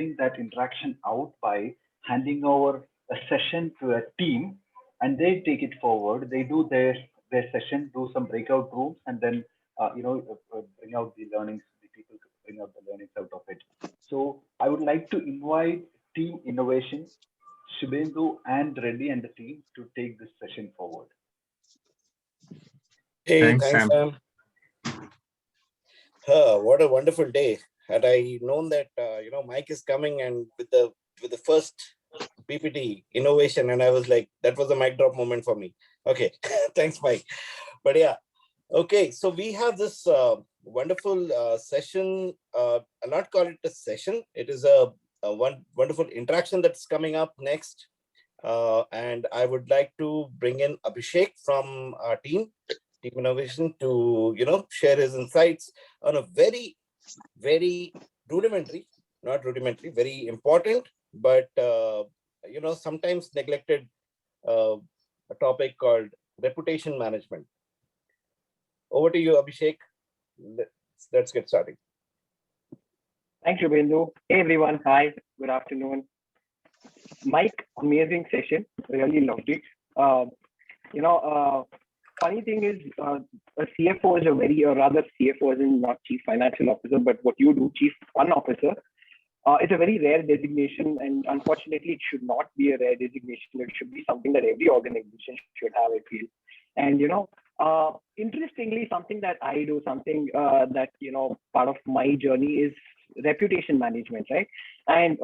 bring that interaction out by handing over a session to a team, and they take it forward. They do their session, do some breakout rooms, and then bring out the learnings. The people bring out the learnings out of it. So I would like to invite Team Innovation, Shubhendu and Reddy and the team to take this session forward. Hey, Thanks, thanks, Sam. Sam. What a wonderful day. Had I known that Mike is coming and with the first PPT innovation, and I was like, that was a mic drop moment for me. Okay, thanks, Mike. But yeah, okay. So we have this wonderful session. I'll not call it a session. It is a wonderful interaction that's coming up next. And I would like to bring in Abhishek from our Team Innovation to share his insights on a very, very rudimentary, not rudimentary, very important, but sometimes neglected a topic called reputation management. Over to you, Abhishek. Let's get started. Thanks, Shubhendu. Hey, everyone. Hi. Good afternoon. Mike, amazing session. Really loved it. Funny thing is, a CFO is CFO is not Chief Financial Officer, but what you do, Chief Fun Officer, it's a very rare designation, and unfortunately, it should not be a rare designation. It should be something that every organization should have, I feel. And interestingly, something that I do, something that part of my journey is reputation management, right? And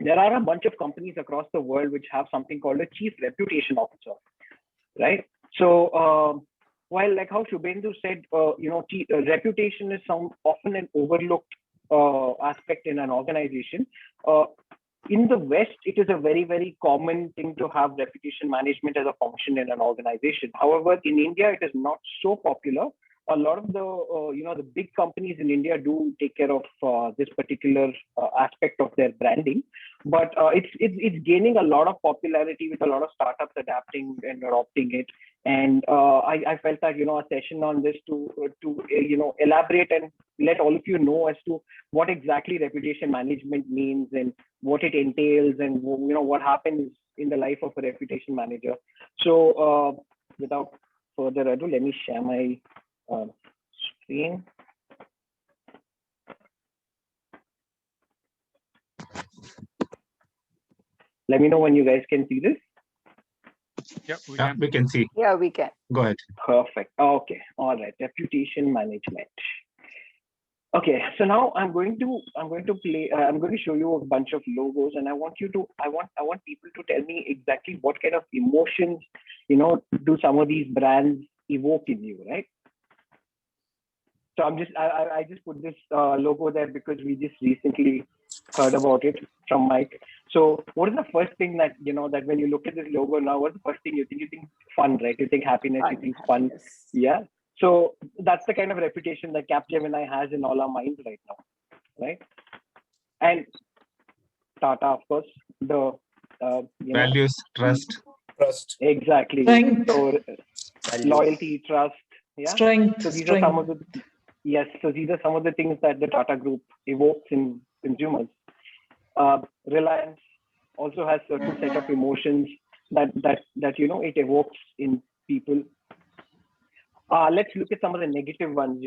there are a bunch of companies across the world which have something called a Chief Reputation Officer, right? So while, like how Shubhendu said, reputation is often an overlooked aspect in an organization. In the West, it is a very, very common thing to have reputation management as a function in an organization. However, in India, it is not so popular. A lot of the big companies in India do take care of this particular aspect of their branding, but it's gaining a lot of popularity with a lot of startups adapting and adopting it. And I felt that a session on this to elaborate and let all of you know as to what exactly reputation management means and what it entails and what happens in the life of a reputation manager. So without further ado, let me share my screen. Let me know when you guys can see this. Yeah, we can see. Yeah, we can. Go ahead. Perfect. Okay. All right. Reputation management. Okay. So now I'm going to show you a bunch of logos, and I want people to tell me exactly what kind of emotions, do some of these brands evoke in you, right? So I just put this logo there because we just recently heard about it from Mike. So what is the first thing that that when you look at this logo now, what's the first thing you think? You think fun, right? You think happiness, you think fun. Yes. Yeah. So that's the kind of reputation that Capgemini has in all our minds right now, right? And Tata, of course, the Values, trust. Exactly. Strength. So loyalty, trust. Yeah. Strength. So these are some of the these are some of the things that the Tata Group evokes in consumers. Reliance also has certain set of emotions that it evokes in people. Let's look at some of the negative ones.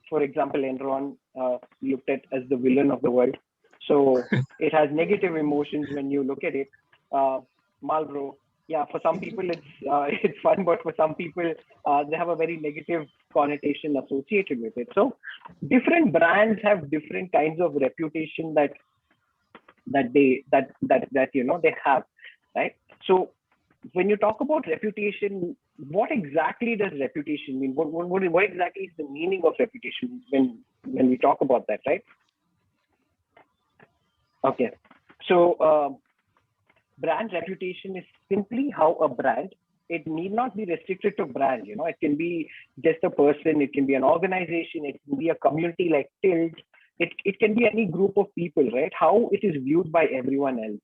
For example, Enron looked at as the villain of the world. So it has negative emotions when you look at it. Marlboro, yeah, for some people it's fun, but for some people they have a very negative connotation associated with it. So different brands have different kinds of reputation that they have, right? So when you talk about reputation, what exactly does reputation mean? What exactly is the meaning of reputation when we talk about that, right? Okay, so brand reputation is simply how a brand, it need not be restricted to brand, it can be just a person, it can be an organization, it can be a community like Tilt, it can be any group of people, right? How it is viewed by everyone else,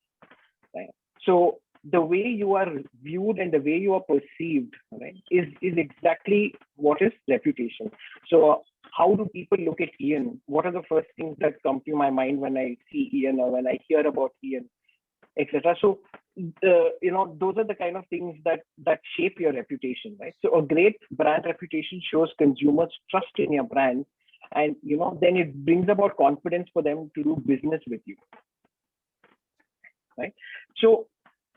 right? So the way you are viewed and the way you are perceived, right, is exactly what is reputation. So how do people look at Ian? What are the first things that come to my mind when I see Ian or when I hear about Ian, etc. So, those are the kind of things that shape your reputation, right? So a great brand reputation shows consumers trust in your brand, and then it brings about confidence for them to do business with you, right? So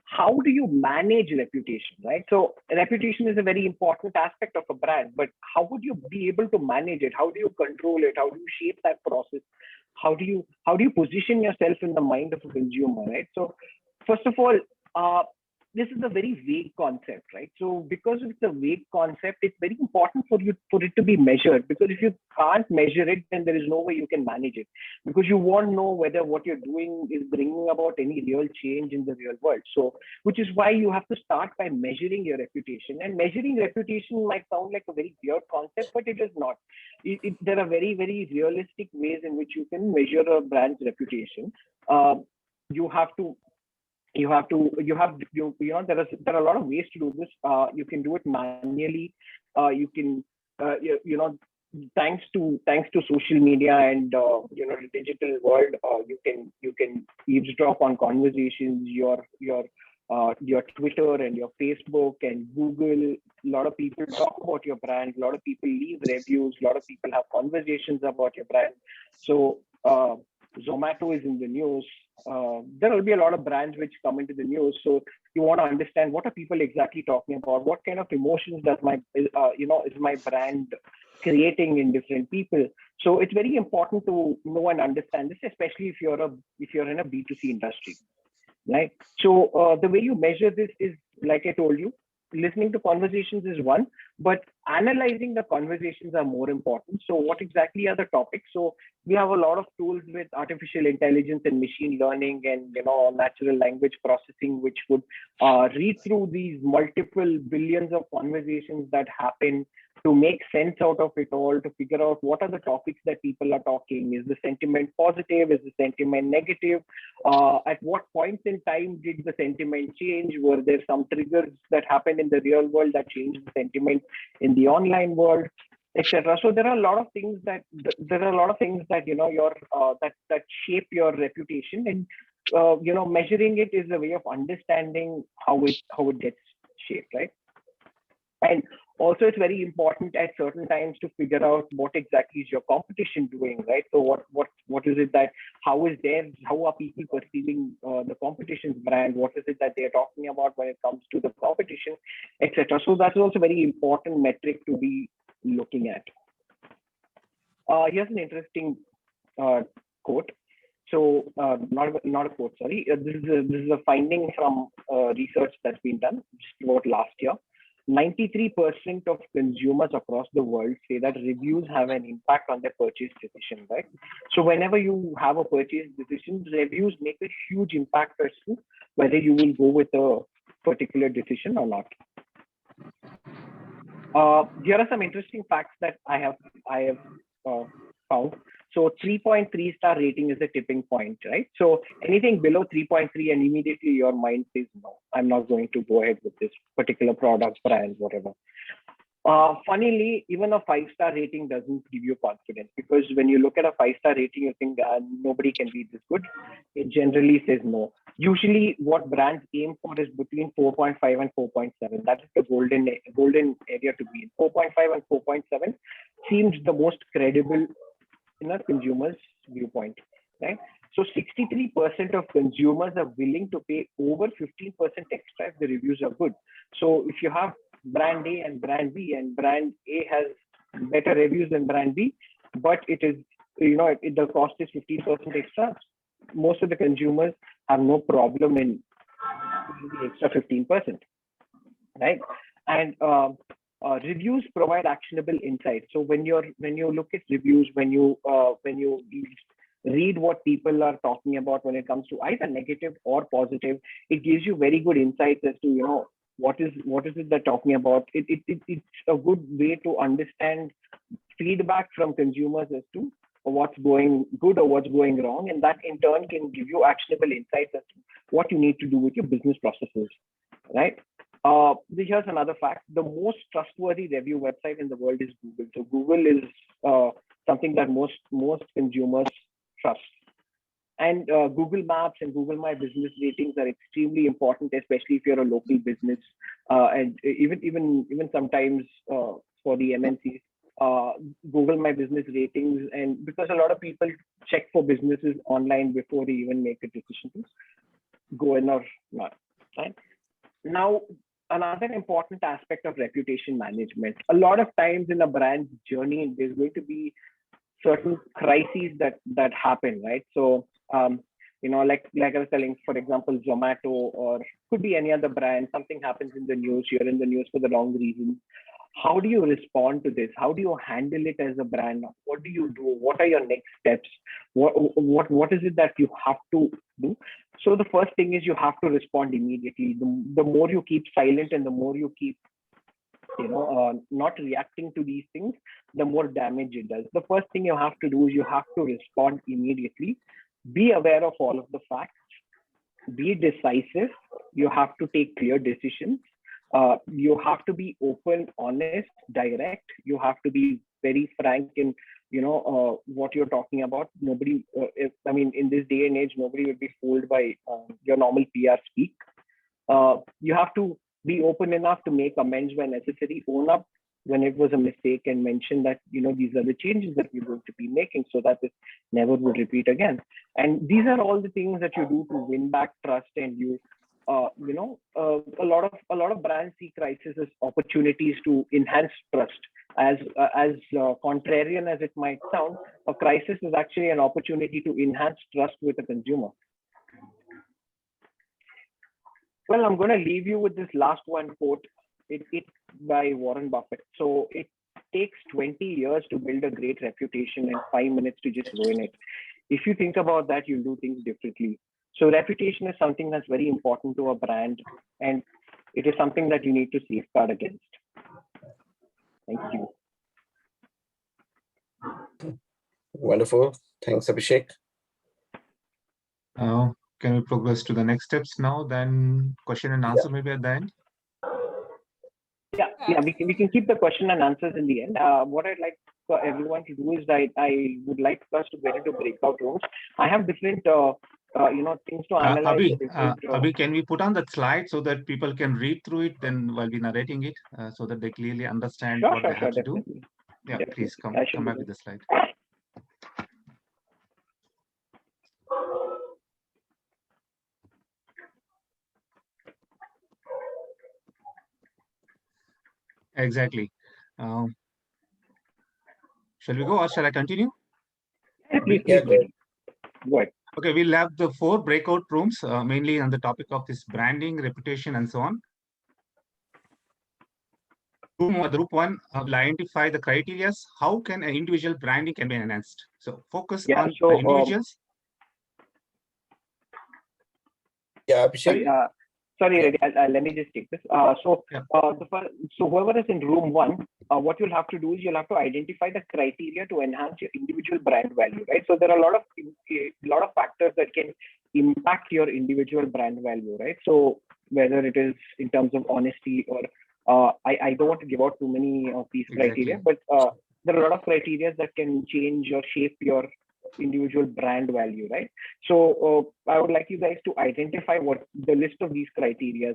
how do you manage reputation, right? So reputation is a very important aspect of a brand, but how would you be able to manage it? How do you control it? How do you shape that process? How do you position yourself in the mind of a consumer, right? So first of all, this is a very vague concept, right? So because it's a vague concept, it's very important for it to be measured, because if you can't measure it, then there is no way you can manage it, because you won't know whether what you're doing is bringing about any real change in the real world. So, which is why you have to start by measuring your reputation. And measuring reputation might sound like a very weird concept, but it is not. There are very, very realistic ways in which you can measure a brand's reputation. You have there are a lot of ways to do this. You can do it manually. You can thanks to social media and the digital world, you can eavesdrop on conversations, your Twitter and your Facebook and Google. A lot of people talk about your brand. A lot of people leave reviews. A lot of people have conversations about your brand. So Zomato is in the news. There will be a lot of brands which come into the news. So you want to understand, what are people exactly talking about? What kind of emotions does is my brand creating in different people? So it's very important to know and understand this, especially if you're in a B2C industry, right? So the way you measure this is, like I told you, listening to conversations is one, but analyzing the conversations are more important. So what exactly are the topics? So we have a lot of tools with artificial intelligence and machine learning and natural language processing, which would read through these multiple billions of conversations that happen to make sense out of it all, to figure out what are the topics that people are talking. Is the sentiment positive? Is the sentiment negative? At what points in time did the sentiment change? Were there some triggers that happened in the real world that changed the sentiment in the online world, etc.? So there are a lot of things that that shape your reputation, and measuring it is a way of understanding how it gets shaped, right? And also, it's very important at certain times to figure out what exactly is your competition doing, right? So what is it that, how are people perceiving the competition's brand? What is it that they're talking about when it comes to the competition, etc.? So that's also a very important metric to be looking at. Here's an interesting quote. So not a quote, sorry. This is a finding from research that's been done just about last year. 93% of consumers across the world say that reviews have an impact on their purchase decision, right? So whenever you have a purchase decision, reviews make a huge impact as to whether you will go with a particular decision or not. Here are some interesting facts that I have found. So 3.3 star rating is a tipping point, right? So anything below 3.3 and immediately your mind says, no, I'm not going to go ahead with this particular product, brand, whatever. Funnily, even a 5-star rating doesn't give you confidence, because when you look at a 5-star rating, you think nobody can be this good. It generally says no. Usually what brands aim for is between 4.5 and 4.7. That is the golden area to be in. 4.5 and 4.7 seems the most credible in a consumer's viewpoint, right? So 63% of consumers are willing to pay over 15% extra if the reviews are good. So if you have brand A and brand B, and brand A has better reviews than brand B, but it is, the cost is 15% extra, most of the consumers have no problem in the extra 15%, right? And reviews provide actionable insights. So when you look at reviews, when you read what people are talking about when it comes to either negative or positive, it gives you very good insights as to what is it they're talking about. It's a good way to understand feedback from consumers as to what's going good or what's going wrong, and that in turn can give you actionable insights as to what you need to do with your business processes, right? Here's another fact. The most trustworthy review website in the world is Google. So Google is something that most consumers trust. And Google Maps and Google My Business ratings are extremely important, especially if you're a local business, and even sometimes for the MNCs. Google My Business ratings, and because a lot of people check for businesses online before they even make a decision to go in or not. Right? Now, another important aspect of reputation management. A lot of times in a brand's journey, there's going to be certain crises that happen, right? So, like I was telling, for example, Zomato, or could be any other brand. Something happens in the news. You're in the news for the wrong reason. How do you respond to this? How do you handle it as a brand? What do you do? What are your next steps? What is it that you have to do? So the first thing is you have to respond immediately. The more you keep silent and the more you keep not reacting to these things, the more damage it does. The first thing you have to do is you have to respond immediately. Be aware of all of the facts. Be decisive. You have to take clear decisions. You have to be open, honest, direct. You have to be very frank in what you're talking about. Nobody, in this day and age, nobody would be fooled by your normal PR speak. You have to be open enough to make amends when necessary, own up when it was a mistake, and mention that these are the changes that we're going to be making so that it never would repeat again. And these are all the things that you do to win back trust. And a lot of brands see crisis as opportunities to enhance trust. As contrarian as it might sound, a crisis is actually an opportunity to enhance trust with a consumer. Well, I'm going to leave you with this last one quote. It's by Warren Buffett. So it takes 20 years to build a great reputation and 5 minutes to just ruin it. If you think about that, you'll do things differently. So reputation is something that's very important to a brand, and it is something that you need to safeguard against. Thank you. Wonderful. Thanks, Abhishek. Can we progress to the next steps now? Then question and answer maybe at the end. Yeah, we can keep the question and answers in the end. What I'd like for everyone to do is I would like us to get into breakout rooms. I have different things to analyze. Abhi, can we put on that slide so that people can read through it then while we're narrating it, so that they clearly understand what they have to do? Yeah, definitely. Please come back with the slide. Exactly. Shall we go or shall I continue? Please, go ahead. Okay, we'll have the 4 breakout rooms, mainly on the topic of this branding, reputation, and so on. Group 1 will identify the criteria. How can an individual branding can be enhanced? So focus on individuals. Yeah, Abhishek. Sorry, let me just take this. So whoever is in room 1, what you'll have to do is you'll have to identify the criteria to enhance your individual brand value, right? So there are a lot of factors that can impact your individual brand value, right? So whether it is in terms of honesty or I don't want to give out too many of these criteria, but there are a lot of criteria that can change or shape your individual brand value, right? So I would like you guys to identify what the list of these criteria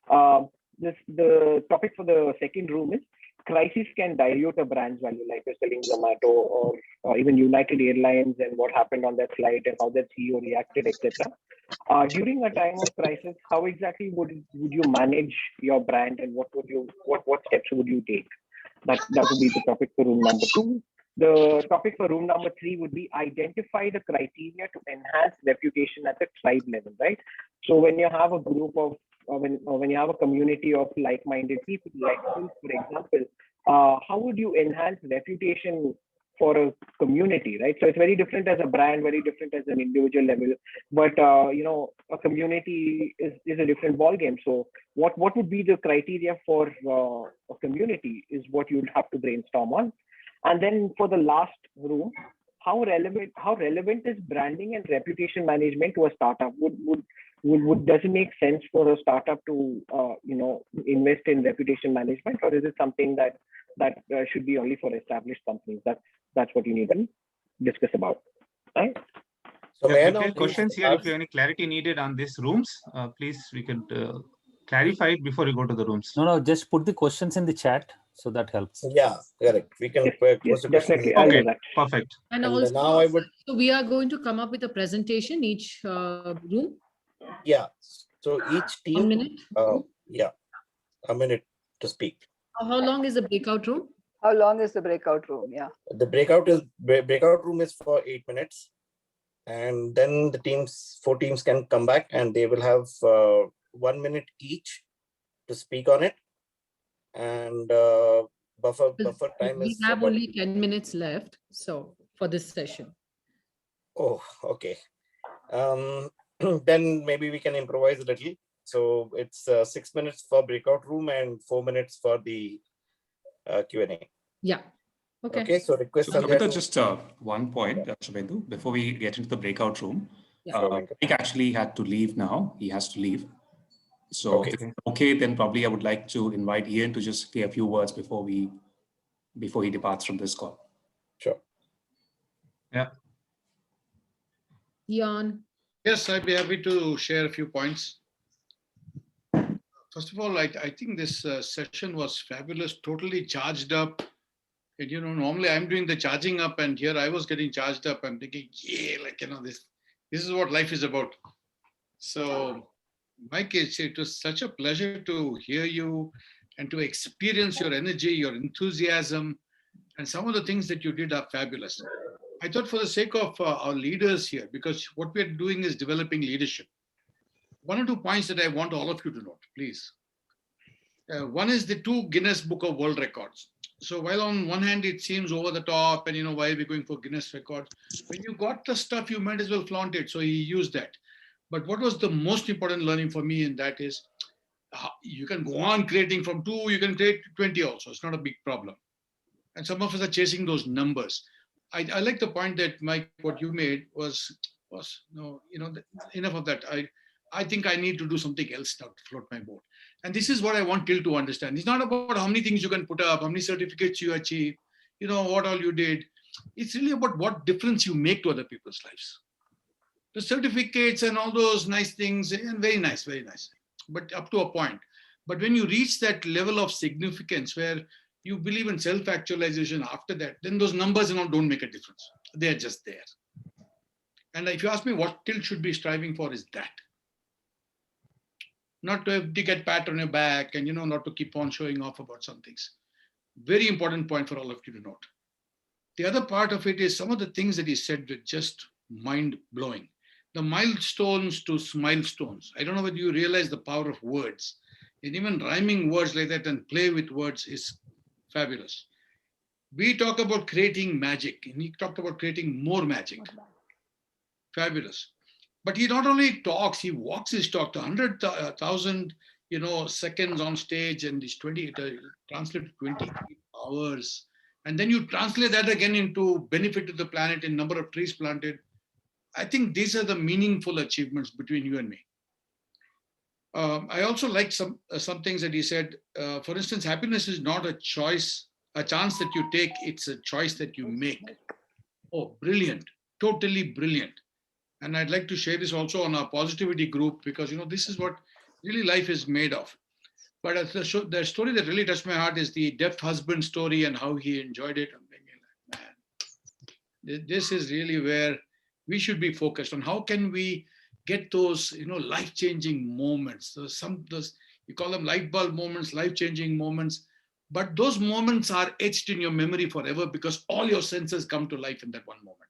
are. The topic for the second room is crisis can dilute a brand's value, like you're selling Zomato or even United Airlines and what happened on that flight and how that CEO reacted, etc. During a time of crisis, how exactly would you manage your brand, and what steps would you take? That would be the topic for room number 2. The topic for room number 3 would be identify the criteria to enhance reputation at the tribe level, right? So when you have a group of, when you have a community of like-minded people, like you, for example, how would you enhance reputation for a community, right? So it's very different as a brand, very different as an individual level, but a community is a different ballgame. So what would be the criteria for a community is what you'd have to brainstorm on. And then for the last room, how relevant is branding and reputation management to a startup? Does it make sense for a startup to invest in reputation management, or is it something that should be only for established companies? That's what you need to discuss about, right? So may I know questions here? If you have any clarity needed on these rooms, please we could clarify it before you go to the rooms. No, just put the questions in the chat, so that helps. Yeah, correct. We can yes, the definitely. Okay, perfect. And also, now so we are going to come up with a presentation each room. Yeah. So each team. 1 minute. Yeah, a minute to speak. How long is the breakout room? How long is the breakout room? Yeah. The breakout room is for 8 minutes, and then the 4 teams can come back and they will have 1 minute each to speak on it, and buffer time is. We have only 10 minutes left, so for this session. Oh, okay. Then maybe we can improvise a little. So it's 6 minutes for breakout room and 4 minutes for the Q&A. Yeah. Okay. Okay. So request. So Kavita, just one point, Shubhendu, before we get into the breakout room. Mike actually had to leave now. He has to leave. So okay, then probably I would like to invite Ian to just say a few words before he departs from this call. Sure. Yeah. Ian. Yes, I'd be happy to share a few points. First of all, I think this session was fabulous, totally charged up. And, normally I'm doing the charging up, and here I was getting charged up. I'm thinking, yeah, this is what life is about. So, Mike, it was such a pleasure to hear you and to experience your energy, your enthusiasm, and some of the things that you did are fabulous. I thought for the sake of our leaders here, because what we're doing is developing leadership. 1 or 2 points that I want all of you to note, please. One is the 2 Guinness Book of World Records. So while on one hand it seems over the top and why are we going for Guinness records? When you got the stuff, you might as well flaunt it. So he used that. But what was the most important learning for me in that is you can go on creating from 2, you can create 20 also. It's not a big problem. And some of us are chasing those numbers. I like the point that Mike, what you made was enough of that. I think I need to do something else now to float my boat. And this is what I want Till to understand. It's not about how many things you can put up, how many certificates you achieve, what all you did. It's really about what difference you make to other people's lives. The certificates and all those nice things, and very nice, but up to a point. But when you reach that level of significance where you believe in self-actualization after that, then those numbers don't make a difference. They're just there. And if you ask me what Till should be striving for is that. Not to get pat on your back and, not to keep on showing off about some things. Very important point for all of you to note. The other part of it is some of the things that he said were just mind-blowing. The milestones to milestones. I don't know whether you realize the power of words. And even rhyming words like that and play with words is fabulous. We talk about creating magic, and he talked about creating more magic. Fabulous. But he not only talks, he walks his talk to 100,000, seconds on stage, and this translated 23 hours. And then you translate that again into benefit to the planet in number of trees planted. I think these are the meaningful achievements between you and me. I also like some things that he said. For instance, happiness is not a choice, a chance that you take. It's a choice that you make. Oh, brilliant. Totally brilliant. And I'd like to share this also on our positivity group because, this is what really life is made of. But the story that really touched my heart is the deaf husband story and how he enjoyed it. I'm thinking, man, this is really where we should be focused on. How can we get those, life-changing moments? Those you call them light bulb moments, life-changing moments. But those moments are etched in your memory forever because all your senses come to life in that one moment.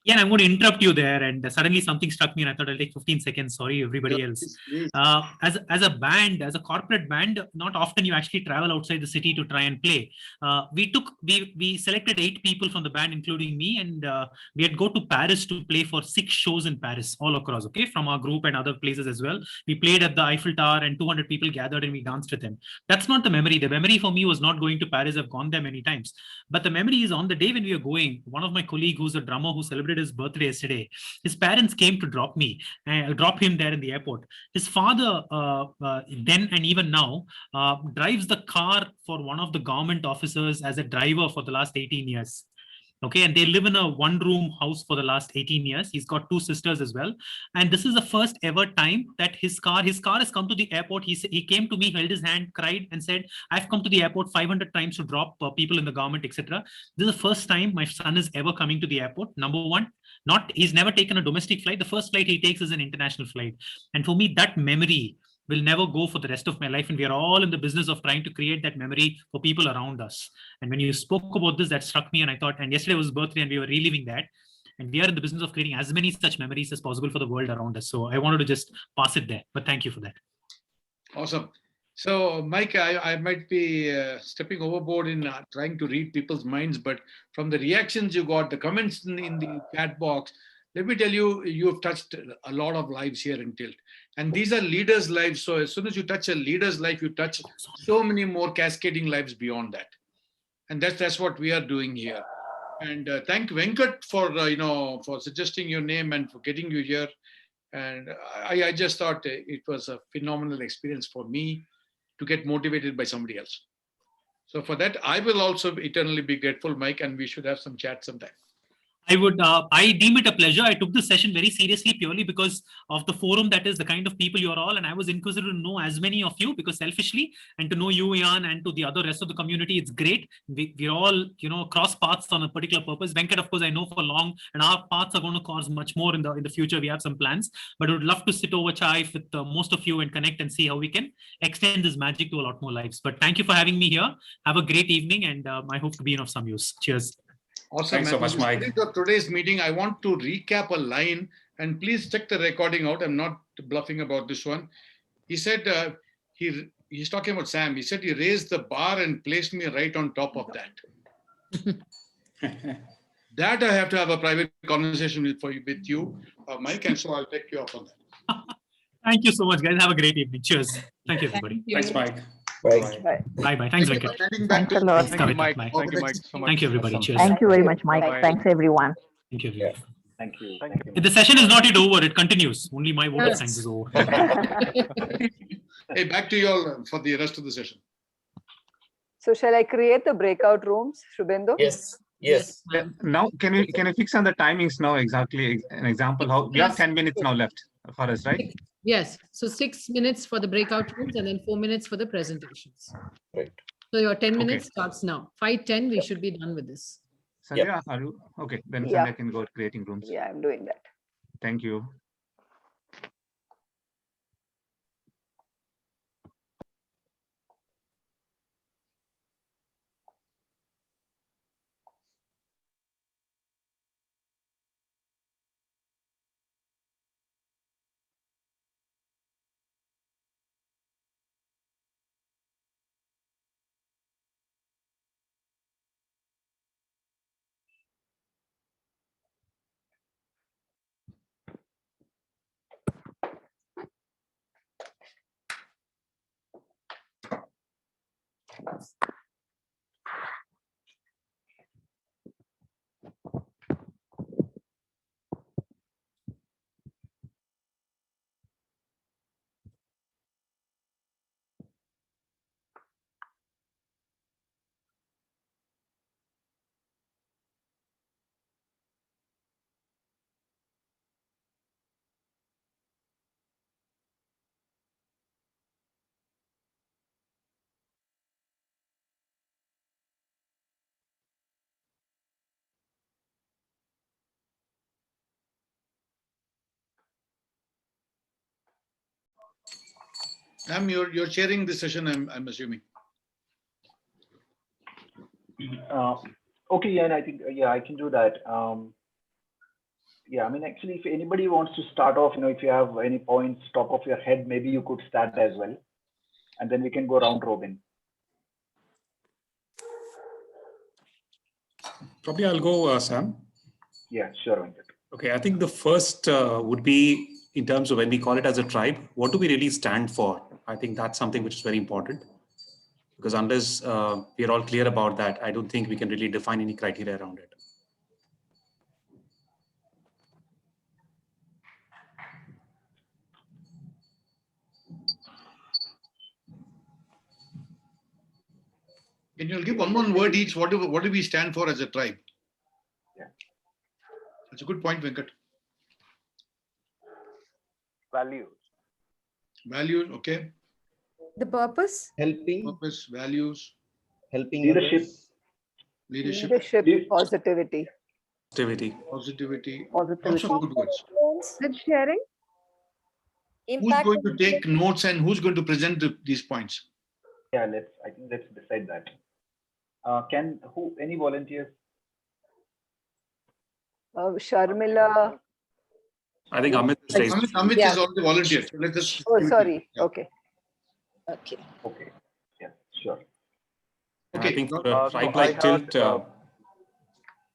Yeah, and I'm going to interrupt you there. And suddenly something struck me, and I thought I'll take 15 seconds. Sorry, everybody else. Please. As a band, as a corporate band, not often you actually travel outside the city to try and play. We selected 8 people from the band, including me, and we had go to Paris to play for 6 shows in Paris, all across. Okay, from our group and other places as well. We played at the Eiffel Tower, and 200 people gathered, and we danced with them. That's not the memory. The memory for me was not going to Paris. I've gone there many times. But the memory is on the day when we were going. One of my colleagues, who's a drummer who celebrated his birthday yesterday, his parents came to drop him there in the airport. His father, then and even now, drives the car for one of the government officers as a driver for the last 18 years. Okay, and they live in a 1-room house for the last 18 years. He's got 2 sisters as well. And this is the first ever time that his car has come to the airport. He came to me, held his hand, cried and said, I've come to the airport 500 times to drop people in the government, etc. This is the first time my son is ever coming to the airport. Number one, he's never taken a domestic flight. The first flight he takes is an international flight. And for me, that memory will never go for the rest of my life. And we are all in the business of trying to create that memory for people around us. And when you spoke about this, that struck me. And I thought, and yesterday was his birthday and we were reliving that. And we are in the business of creating as many such memories as possible for the world around us. So I wanted to just pass it there, but thank you for that. Awesome. So Mike, I might be stepping overboard in trying to read people's minds, but from the reactions you got, the comments in the chat box, let me tell you, you have touched a lot of lives here in Tilt. And these are leaders' lives. So as soon as you touch a leader's life, you touch so many more cascading lives beyond that. And that's what we are doing here. And thank Venkat for, for suggesting your name and for getting you here. And I just thought it was a phenomenal experience for me to get motivated by somebody else. So for that, I will also eternally be grateful, Mike, and we should have some chat sometime. I deem it a pleasure. I took this session very seriously purely because of the forum that is the kind of people you're all. And I was inquisitive to know as many of you because selfishly and to know you, Ian, and to the other rest of the community, it's great. We're all, cross paths on a particular purpose. Venkat, of course, I know for long and our paths are going to cause much more in the future. We have some plans, but I would love to sit over chai with most of you and connect and see how we can extend this magic to a lot more lives. But thank you for having me here. Have a great evening and I hope to be of some use. Cheers. Awesome. Thanks so much, Mike. For today's meeting, I want to recap a line and please check the recording out. I'm not bluffing about this one. He said, he's talking about Sam. He said he raised the bar and placed me right on top of that. That I have to have a private conversation with you, Mike, and so I'll take you off on that. Thank you so much, guys. Have a great evening. Cheers. Thank you, everybody. Thanks, Mike. Bye. Bye. Thanks, Venkat. Thanks a lot. Thank you, Mike. Thank you, Mike, so much. Thank you, everybody. Cheers. Thank you very much, Mike. Thanks, everyone. Thank you, everybody. Thank you. The session is not yet over. It continues. Only my vote of thanks is over. Hey, back to you all for the rest of the session. So shall I create the breakout rooms, Shubhendu? Yes. Now, can you fix on the timings now exactly? An example how we have 10 minutes now left for us, right? Yes. So 6 minutes for the breakout rooms and then 4 minutes for the presentations. Right. So your 10 minutes starts now. 5:10, we should be done with this. Sandhya, are you okay? Then Sandhya can go creating rooms. Yeah, I'm doing that. Thank you. Sam, you're chairing this session, I'm assuming. Okay, and I think, I can do that. Yeah, I mean, actually, if anybody wants to start off, if you have any points top of your head, maybe you could start as well, and then we can go round robin. Probably I'll go, Sam. Yeah, sure, Venkat. Okay, I think the first would be in terms of when we call it as a tribe, what do we really stand for? I think that's something which is very important, because unless we are all clear about that, I don't think we can really define any criteria around it. Can you give one word each? What do we stand for as a tribe? Yeah. That's a good point, Venkat. Values. Values, okay. The purpose? Helping. Purpose, values. Helping leadership. others. Leadership. Positivity. Positivity. Positivity. Lots of good words. Good sharing? Who's going to take notes and who's going to present these points? Yeah, I think let's decide that. Any volunteers? Sharmila. I think Amit is raised. Amit is already volunteered. So let us. Oh, sorry. Yeah. Okay. Okay. Yeah, sure. Okay. I think for a tribe like Tilt.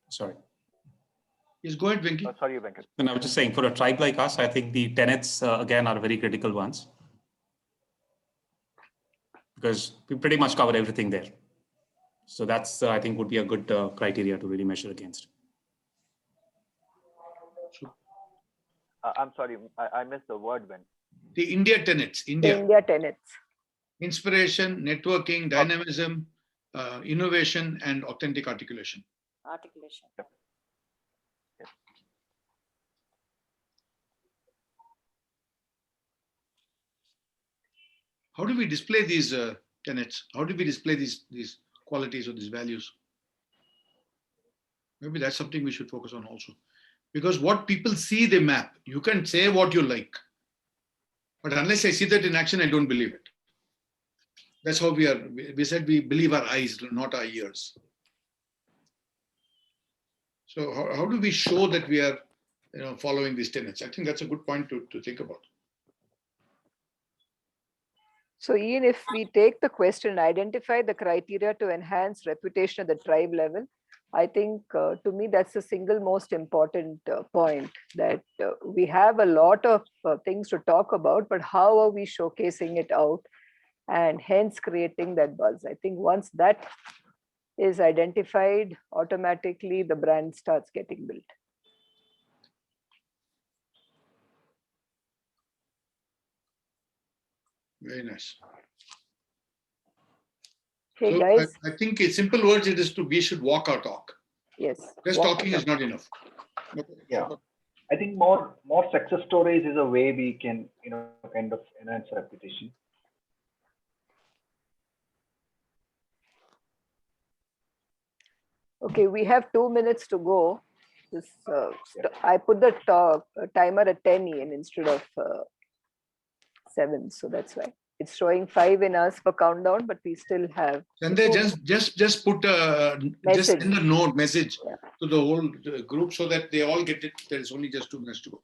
Sorry. Yes, go ahead, Venki. Sorry, Venkat. And I was just saying, for a tribe like us, I think the tenets again are very critical ones, because we pretty much cover everything there. So that's I think would be a good criteria to really measure against. I'm sorry, I missed the word, Ben. The India tenets. India tenets. Inspiration, networking, dynamism, innovation, and authentic articulation. Yep. How do we display these tenets? How do we display these qualities or these values? Maybe that's something we should focus on also. Because what people see, they map. You can say what you like. But unless I see that in action, I don't believe it. That's how we are. We said we believe our eyes, not our ears. So how do we show that we are following these tenets? I think that's a good point to think about. So Ian, if we take the question, identify the criteria to enhance reputation at the tribe level, I think to me, that's the single most important point, that we have a lot of things to talk about, but how are we showcasing it out and hence creating that buzz? I think once that is identified, automatically the brand starts getting built. Very nice. Hey, so guys. I think in simple words, we should walk our talk. Yes. Just talking is not enough. Yeah. I think more success stories is a way we can, kind of enhance reputation. Okay, we have 2 minutes to go. I put the timer at 10 Ian instead of 7, so that's why it's showing 5 in us for countdown, but we still have. And they just put just send a message to the whole group so that they all get it. There's only just 2 minutes to go.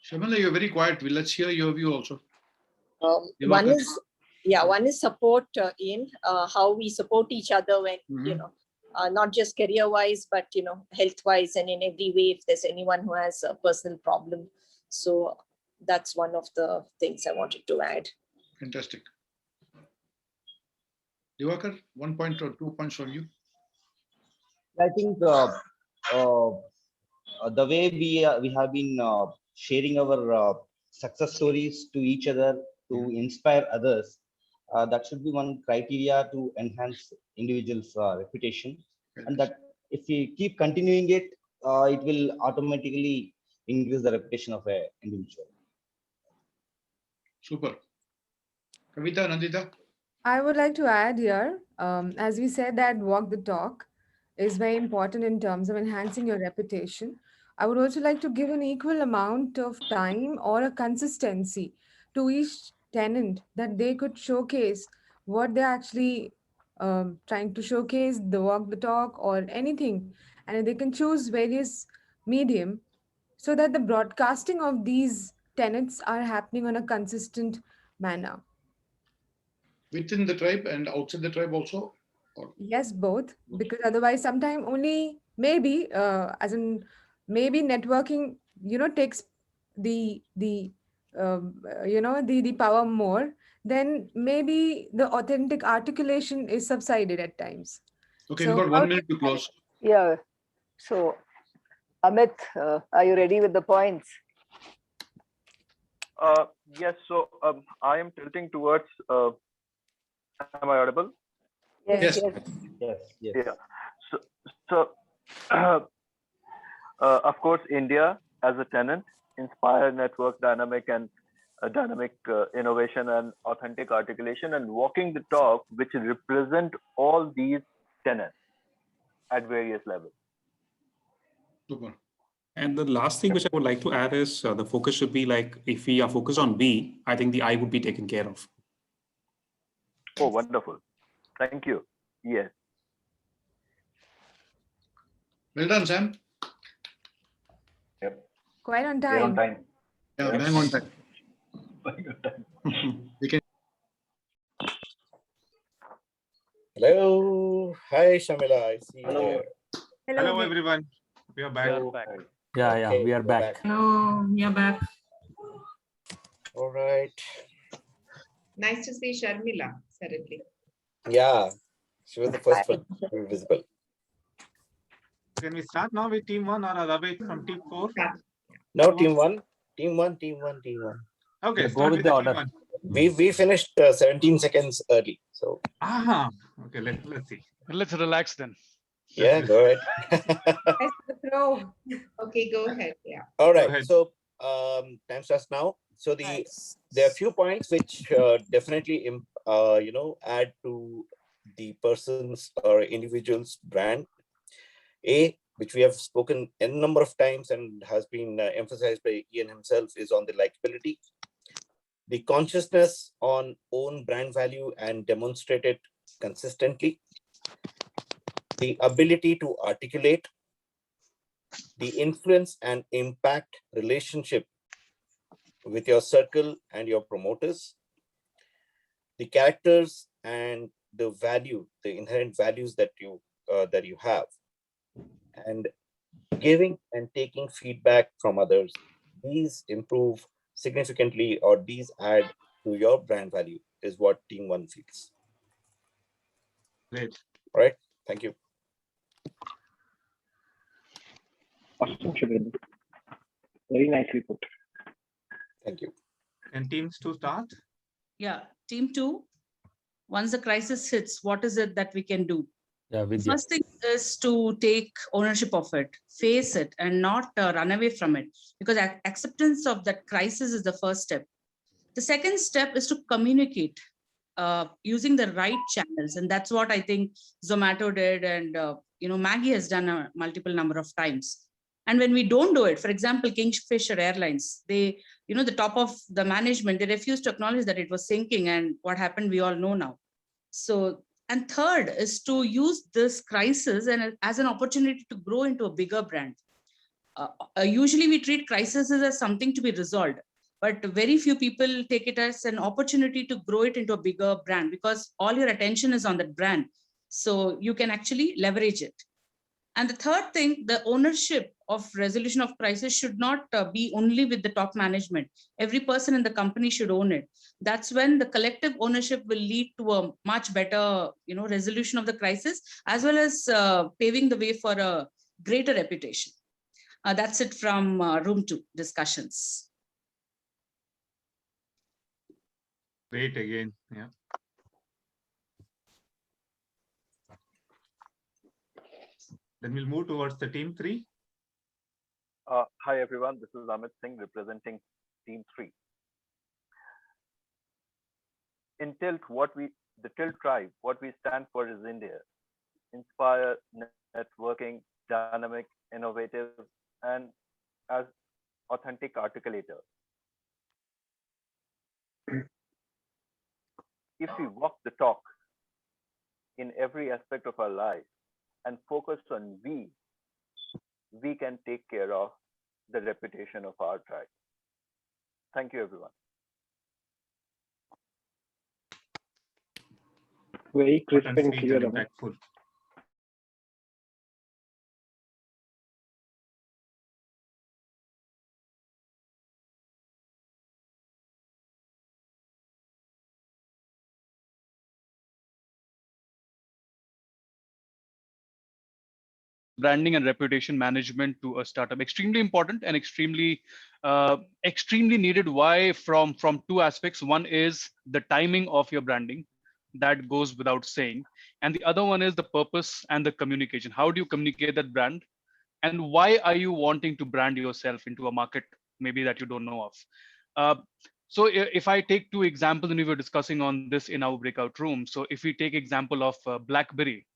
Shamala, you're very quiet. Let's hear your view also. One is support, Ian, how we support each other when, not just career wise, but, health wise and in every way, if there's anyone who has a personal problem. So that's one of the things I wanted to add. Fantastic. Diwakar, 1 point or 2 points from you. I think the way we have been sharing our success stories to each other, to inspire others, that should be one criteria to enhance individuals' reputation. And that if we keep continuing it, it will automatically increase the reputation of an individual. Super. Kavita, Nandita? I would like to add here, as we said that walk the talk is very important in terms of enhancing your reputation. I would also like to give an equal amount of time or a consistency to each tenant that they could showcase what they actually trying to showcase the walk the talk or anything, and they can choose various medium so that the broadcasting of these tenets are happening on a consistent manner. Within the tribe and outside the tribe also? Or? Yes, both, because otherwise sometime only maybe as in maybe networking takes the power more, then maybe the authentic articulation is subsided at times. Okay, So we've got 1 minute to close. Yeah. So, Amit, are you ready with the points? Yes, so I am tilting towards, am I audible? Yes, Yes. yes. Yeah. So of course, India as a tenant, inspire network dynamic and dynamic innovation and authentic articulation and walking the talk, which represent all these tenets at various levels. Super. And the last thing which I would like to add is the focus should be like, if we are focused on B, I think the I would be taken care of. Oh, wonderful. Thank you. Yes. Well done, Sam. Yep. quite on We're on time. time. Yeah, Yep. bang on time. Bang on time. We can. Hello. Hi, Shamila. I see you Hello. there. Hello, everyone. We are back. Yeah, Okay, we are we're back. Hello, we are back. All right. Nice to see Sharmila, certainly. Yeah, she was the first one to be visible. Can we start now with team 1 or Ravi from team 4? No, team one. Okay, Okay, Yeah, go start with with the the order. team 1. we finished 17 seconds early. So Okay, let's see. Let's relax then. yeah, go ahead. Okay, go ahead. Yeah. All right. ahead. So time starts now. So there are a few points which definitely add to the person's or individual's brand. A, which we have spoken a number of times and has been emphasized by Ian himself, is on the likability. The consciousness on own brand value and demonstrate it consistently. The ability to articulate. The influence and impact relationship with your circle and your promoters. The characters and the value, the inherent values that you have. And giving and taking feedback from others. These improve significantly, or these add to your brand value, is what team 1 feels. Great. All right. Thank you. Awesome, Shubhendu. Very nicely put. Thank you. And teams to start? Yeah, team 2. Once the crisis hits, what is it that we can do? Yeah, Vidya. First thing is to take ownership of it, face it, and not run away from it, because acceptance of that crisis is the first step. The second step is to communicate using the right channels, and that's what I think Zomato did, and Maggie has done a multiple number of times. And when we don't do it, for example, Kingfisher Airlines, they, the top of the management, they refused to acknowledge that it was sinking, and what happened, we all know now. So. And third is to use this crisis and as an opportunity to grow into a bigger brand. Usually we treat crises as something to be resolved, but very few people take it as an opportunity to grow it into a bigger brand, because all your attention is on that brand. So you can actually leverage it. And the third thing, the ownership of resolution of crisis should not be only with the top management. Every person in the company should own it. That's when the collective ownership will lead to a much better, resolution of the crisis, as well as paving the way for a greater reputation. That's it from room 2 discussions. Great again. Yeah. Then we'll move towards the team 3. Hi, everyone. This is Amit Singh representing team 3. In Tilt, the Tilt tribe, what we stand for is India. Inspire, networking, dynamic, innovative, and as authentic articulator. If we walk the talk, in every aspect of our life and focus on we can take care of the reputation of our tribe. Thank you, everyone. Very crisp and clear. Impactful. Branding and reputation management to a startup. Extremely important and extremely needed. Why? From two aspects. One is the timing of your branding, that goes without saying, and the other one is the purpose and the communication. How do you communicate that brand, and why are you wanting to brand yourself into a market maybe that you don't know of? So if I take two examples, and we were discussing on this in our breakout room. So if we take example of BlackBerry,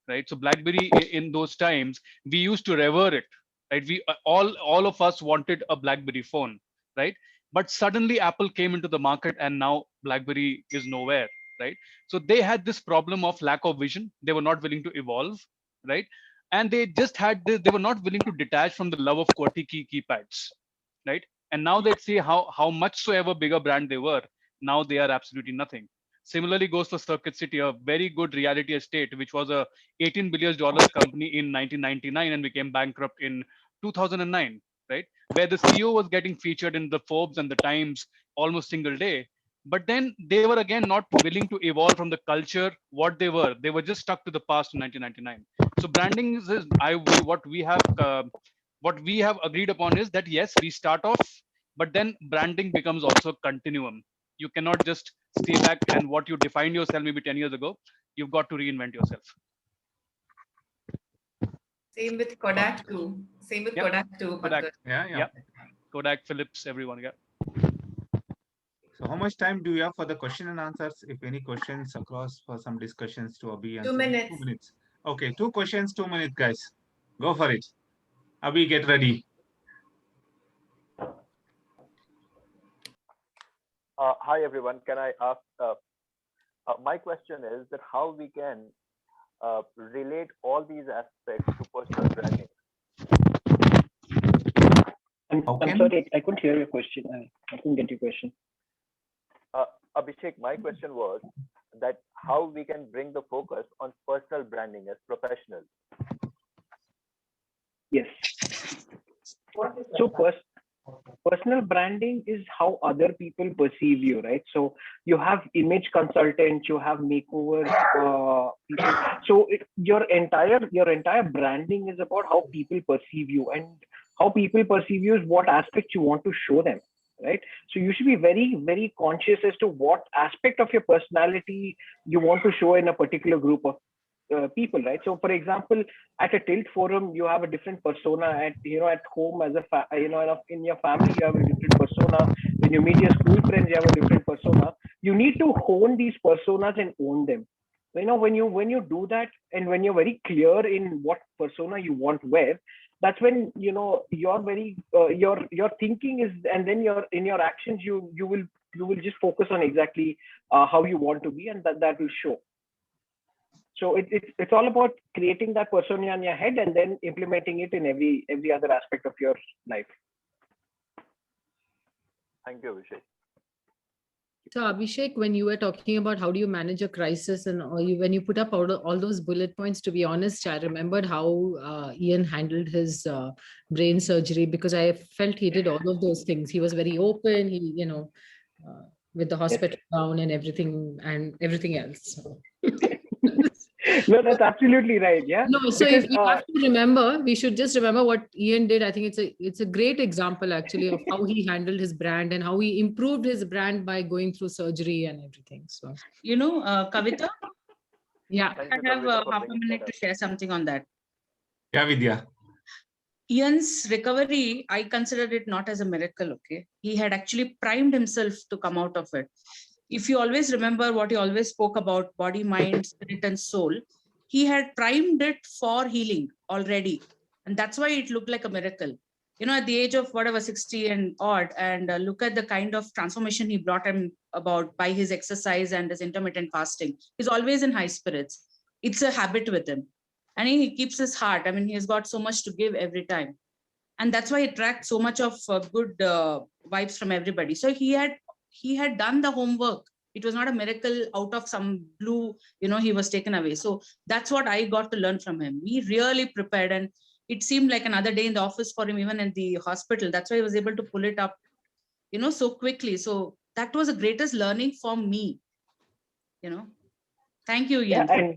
right? So BlackBerry in those times, we used to revere it, right? We all of us wanted a BlackBerry phone, right? But suddenly Apple came into the market and now BlackBerry is nowhere, right? So they had this problem of lack of vision. They were not willing to evolve, right? And they just had this, they were not willing to detach from the love of QWERTY keypads, right? And now let's see how much so ever bigger brand they were, now they are absolutely nothing. Similarly goes for Circuit City, a very good reality estate, which was a $18 billion company in 1999 and became bankrupt in 2009, right? Where the CEO was getting featured in the Forbes and the Times almost single day. But then they were again not willing to evolve from the culture, what they were. They were just stuck to the past in 1999. So branding is what we have agreed upon is that yes, we start off, but then branding becomes also continuum. You cannot just stay back and what you defined yourself maybe 10 years ago, you've got to reinvent yourself. Same with Kodak too. Same with Kodak too. Kodak. Yeah. Kodak, Philips, everyone. Yeah. So how much time do you have for the question and answers? If any questions across for some discussions to Abhi? 2 minutes. 2 minutes. Okay, 2 questions, 2 minutes, guys. Go for it. Abhi, get ready. Hi, everyone. Can I ask, my question is that how we can relate all these aspects to personal branding? I'm sorry, I couldn't hear your question. I couldn't get your question. Abhishek, my question was that how we can bring the focus on personal branding as professionals. Yes. So personal branding is how other people perceive you, right? So you have image consultants, you have makeover people. So your entire branding is about how people perceive you, and how people perceive you is what aspect you want to show them, right? So you should be very, very conscious as to what aspect of your personality you want to show in a particular group of people, right? So for example, at a Tilt forum, you have a different persona. At home, as in your family, you have a different persona. When you meet your school friends, you have a different persona. You need to hone these personas and own them. When you do that, and when you're very clear in what persona you want where, that's when you're very your thinking is, and then in your actions you will just focus on exactly how you want to be, and that will show. So it's all about creating that persona in your head and then implementing it in every other aspect of your life. Thank you, Abhishek. So Abhishek, when you were talking about how do you manage a crisis, and when you put up all those bullet points, to be honest, I remembered how Ian handled his brain surgery, because I felt he did all of those things. He was very open, with the hospital gown and everything else. So. No, that's absolutely right. Yeah. No, so because, if we have to remember, we should just remember what Ian did. I think it's a great example actually of how he handled his brand and how he improved his brand by going through surgery and everything. So Kavita. Yeah, I have half a minute to share something on that. Yeah, Vidya. Ian's recovery, I considered it not as a miracle. Okay, he had actually primed himself to come out of it. If you always remember what he always spoke about, body, mind, spirit, and soul, he had primed it for healing already. And that's why it looked like a miracle. At the age of 60 and odd, and look at the kind of transformation he brought him about by his exercise and his intermittent fasting. He's always in high spirits. it's a habit with him. And he keeps his heart. I mean, he has got so much to give every time. And that's why he attracts so much of good vibes from everybody. So he had done the homework. It was not a miracle out of some blue, he was taken away. So that's what I got to learn from him. He really prepared, and it seemed like another day in the office for him, even in the hospital. That's why he was able to pull it up, so quickly. So that was the greatest learning for me, Thank you, Ian. Yeah,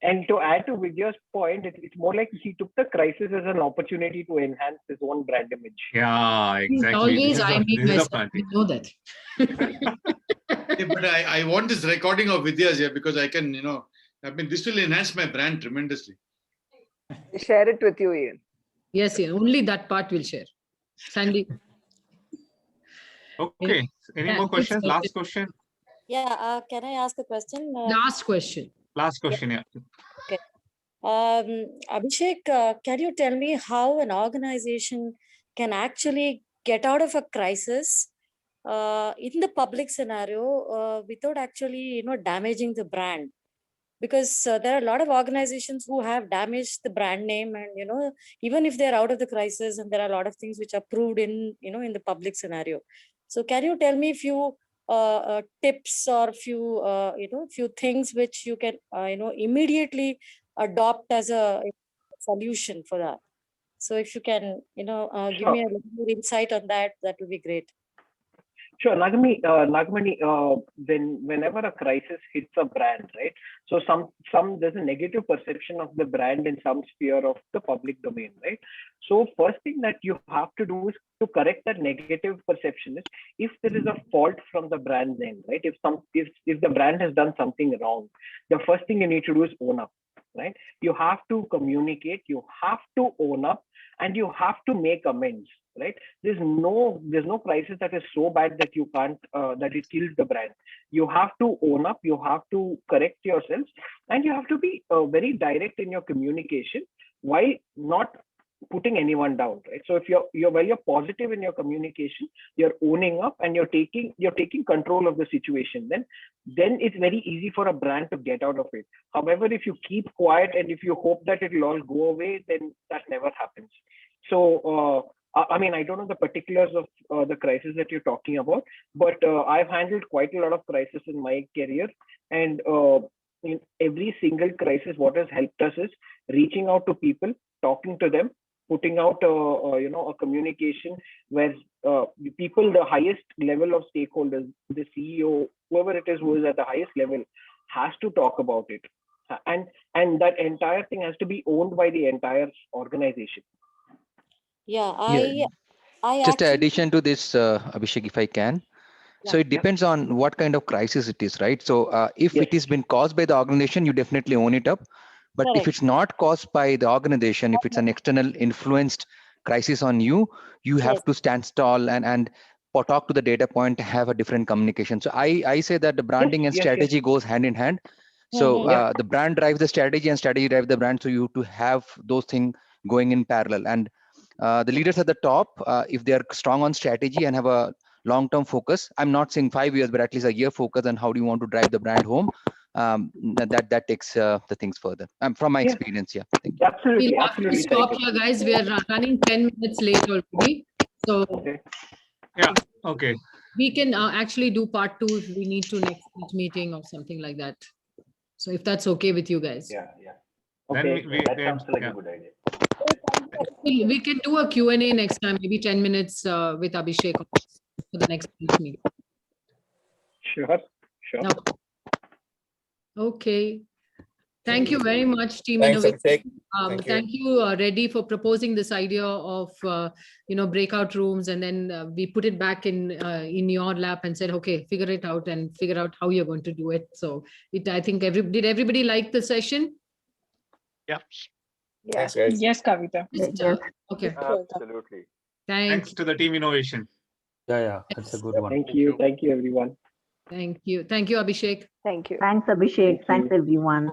and to add to Vidya's point, it's more like he took the crisis as an opportunity to enhance his own brand image. Yeah, exactly. Always I mean myself. You know that. Yeah, but I want this recording of Vidya's here because I can, this will enhance my brand tremendously. Share it with you, Ian. Yes, Ian. Only that part we'll share. Sandy. Okay. Any more questions? Last question. Yeah. Can I ask a question? Last question. Last question, yeah. Okay. Abhishek, can you tell me how an organization can actually get out of a crisis in the public scenario without actually, damaging the brand? Because there are a lot of organizations who have damaged the brand name, and even if they're out of the crisis, and there are a lot of things which are proved in in the public scenario. So can you tell me a few tips or few things which you can immediately adopt as a solution for that? So if you can give me a little more insight on that, that would be great. Sure, Nagamani, whenever a crisis hits a brand, right? So there's a negative perception of the brand in some sphere of the public domain, right? So first thing that you have to do is to correct that negative perception is if there is a fault from the brand's end, right? If the brand has done something wrong, the first thing you need to do is own up, right? You have to communicate, you have to own up, and you have to make amends, right? There's no crisis that is so bad that you can't that it kills the brand. You have to own up, you have to correct yourselves, and you have to be very direct in your communication while not putting anyone down, right? So if you're positive in your communication, you're owning up and you're taking control of the situation, then it's very easy for a brand to get out of it. However, if you keep quiet and if you hope that it will all go away, then that never happens. So I mean, I don't know the particulars of the crisis that you're talking about, but I've handled quite a lot of crises in my career, and in every single crisis, what has helped us is reaching out to people, talking to them, putting out a communication where people, the highest level of stakeholders, the CEO, whoever it is who is at the highest level, has to talk about it, and that entire thing has to be owned by the entire organization. Yeah, I just actually, an addition to this, Abhishek, if I can. So it depends on what kind of crisis it is, right? So if it has been caused by the organization, you definitely own it up. But if it's not caused by the organization, if it's an external influenced crisis on you, you have to stand tall and talk to the data point, have a different communication. So I say that the branding and strategy goes hand in hand. So the brand drives the strategy and strategy drives the brand. So you have to have those things going in parallel. And the leaders at the top, if they are strong on strategy and have a long-term focus, I'm not saying 5 years, but at least a year focus on how do you want to drive the brand home, that takes the things further. From my experience, Absolutely. We'll have to stop here, guys. We are running 10 minutes late already. So okay. We can actually do part 2 if we need to next meeting or something like that. So if that's okay with you guys. Okay, that sounds like a good idea. We can do a Q&A next time, maybe 10 minutes with Abhishek for the next meeting. Sure. Okay. Thank you very much, Team Thanks, Innovation. Abhishek. Thank you, Reddy, for proposing this idea of breakout rooms, and then we put it back in your lap and said, okay, figure it out and figure out how you're going to do it. So I think did everybody like the session? Yeah. Thanks, guys. Yes, Kavita. Okay. Absolutely. Thanks to the Team Innovation. Yeah, that's a good one. Thank you, everyone. Thank you, Abhishek. Thank you. Thanks, Abhishek. Thanks, everyone.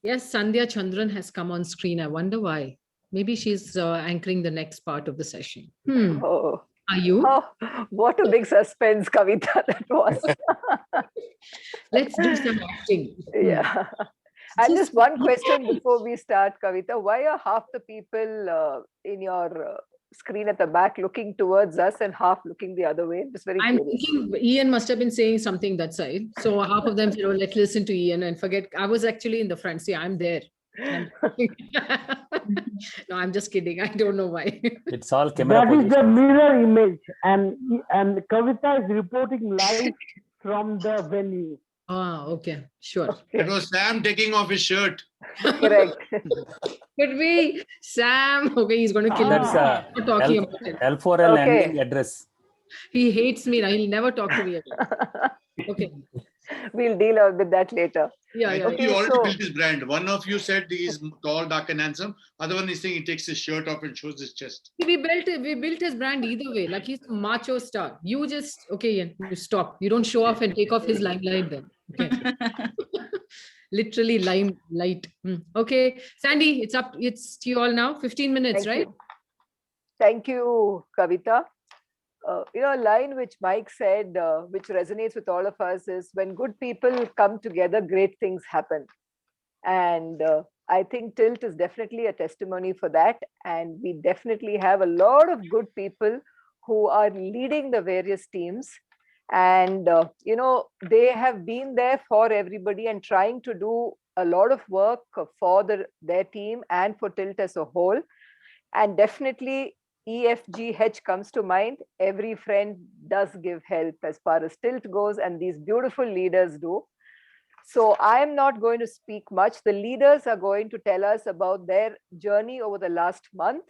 Yes, Sandhya Chandran has come on screen. I wonder why. Maybe she's anchoring the next part of the session. Oh. Are you? Oh, what a big suspense, Kavita, that was. Let's do some acting. Yeah. And just one question before we start, Kavita. Why are half the people in your screen at the back looking towards us and half looking the other way? Just very I'm curious. thinking Ian must have been saying something that side. So half of them said, oh, let's listen to Ian and forget. I was actually in the front. See, I'm there. No, I'm just kidding. I don't know why. It's all camera That is the mirror image, and Kavita is reporting live from the venue. Ah, okay, sure. It was Sam taking off his shirt. Correct. Could be Sam. Okay, he's going to kill That's me. Not talking about it. L4L Okay. ending address. He hates me. Now he'll never talk to me again. Okay. We'll deal with that later. Yeah, I yeah. think yeah. you already built his brand. One of you said he's tall, dark, and handsome. Other one is saying he takes his shirt off and shows his chest. We built his brand either way. Like he's a macho star. You just okay, Ian, you stop. You don't show off and take off his limelight then. Okay. Literally limelight. Okay, Sandy, it's to you all now. 15 minutes, Thank right? you. Thank you, Kavita. A line which Mike said, which resonates with all of us, is when good people come together, great things happen. And I think Tilt is definitely a testimony for that. And we definitely have a lot of good people who are leading the various teams. And, they have been there for everybody and trying to do a lot of work for their team and for Tilt as a whole. And definitely EFGH comes to mind. Every friend does give help as far as Tilt goes, and these beautiful leaders do. So I am not going to speak much. The leaders are going to tell us about their journey over the last month.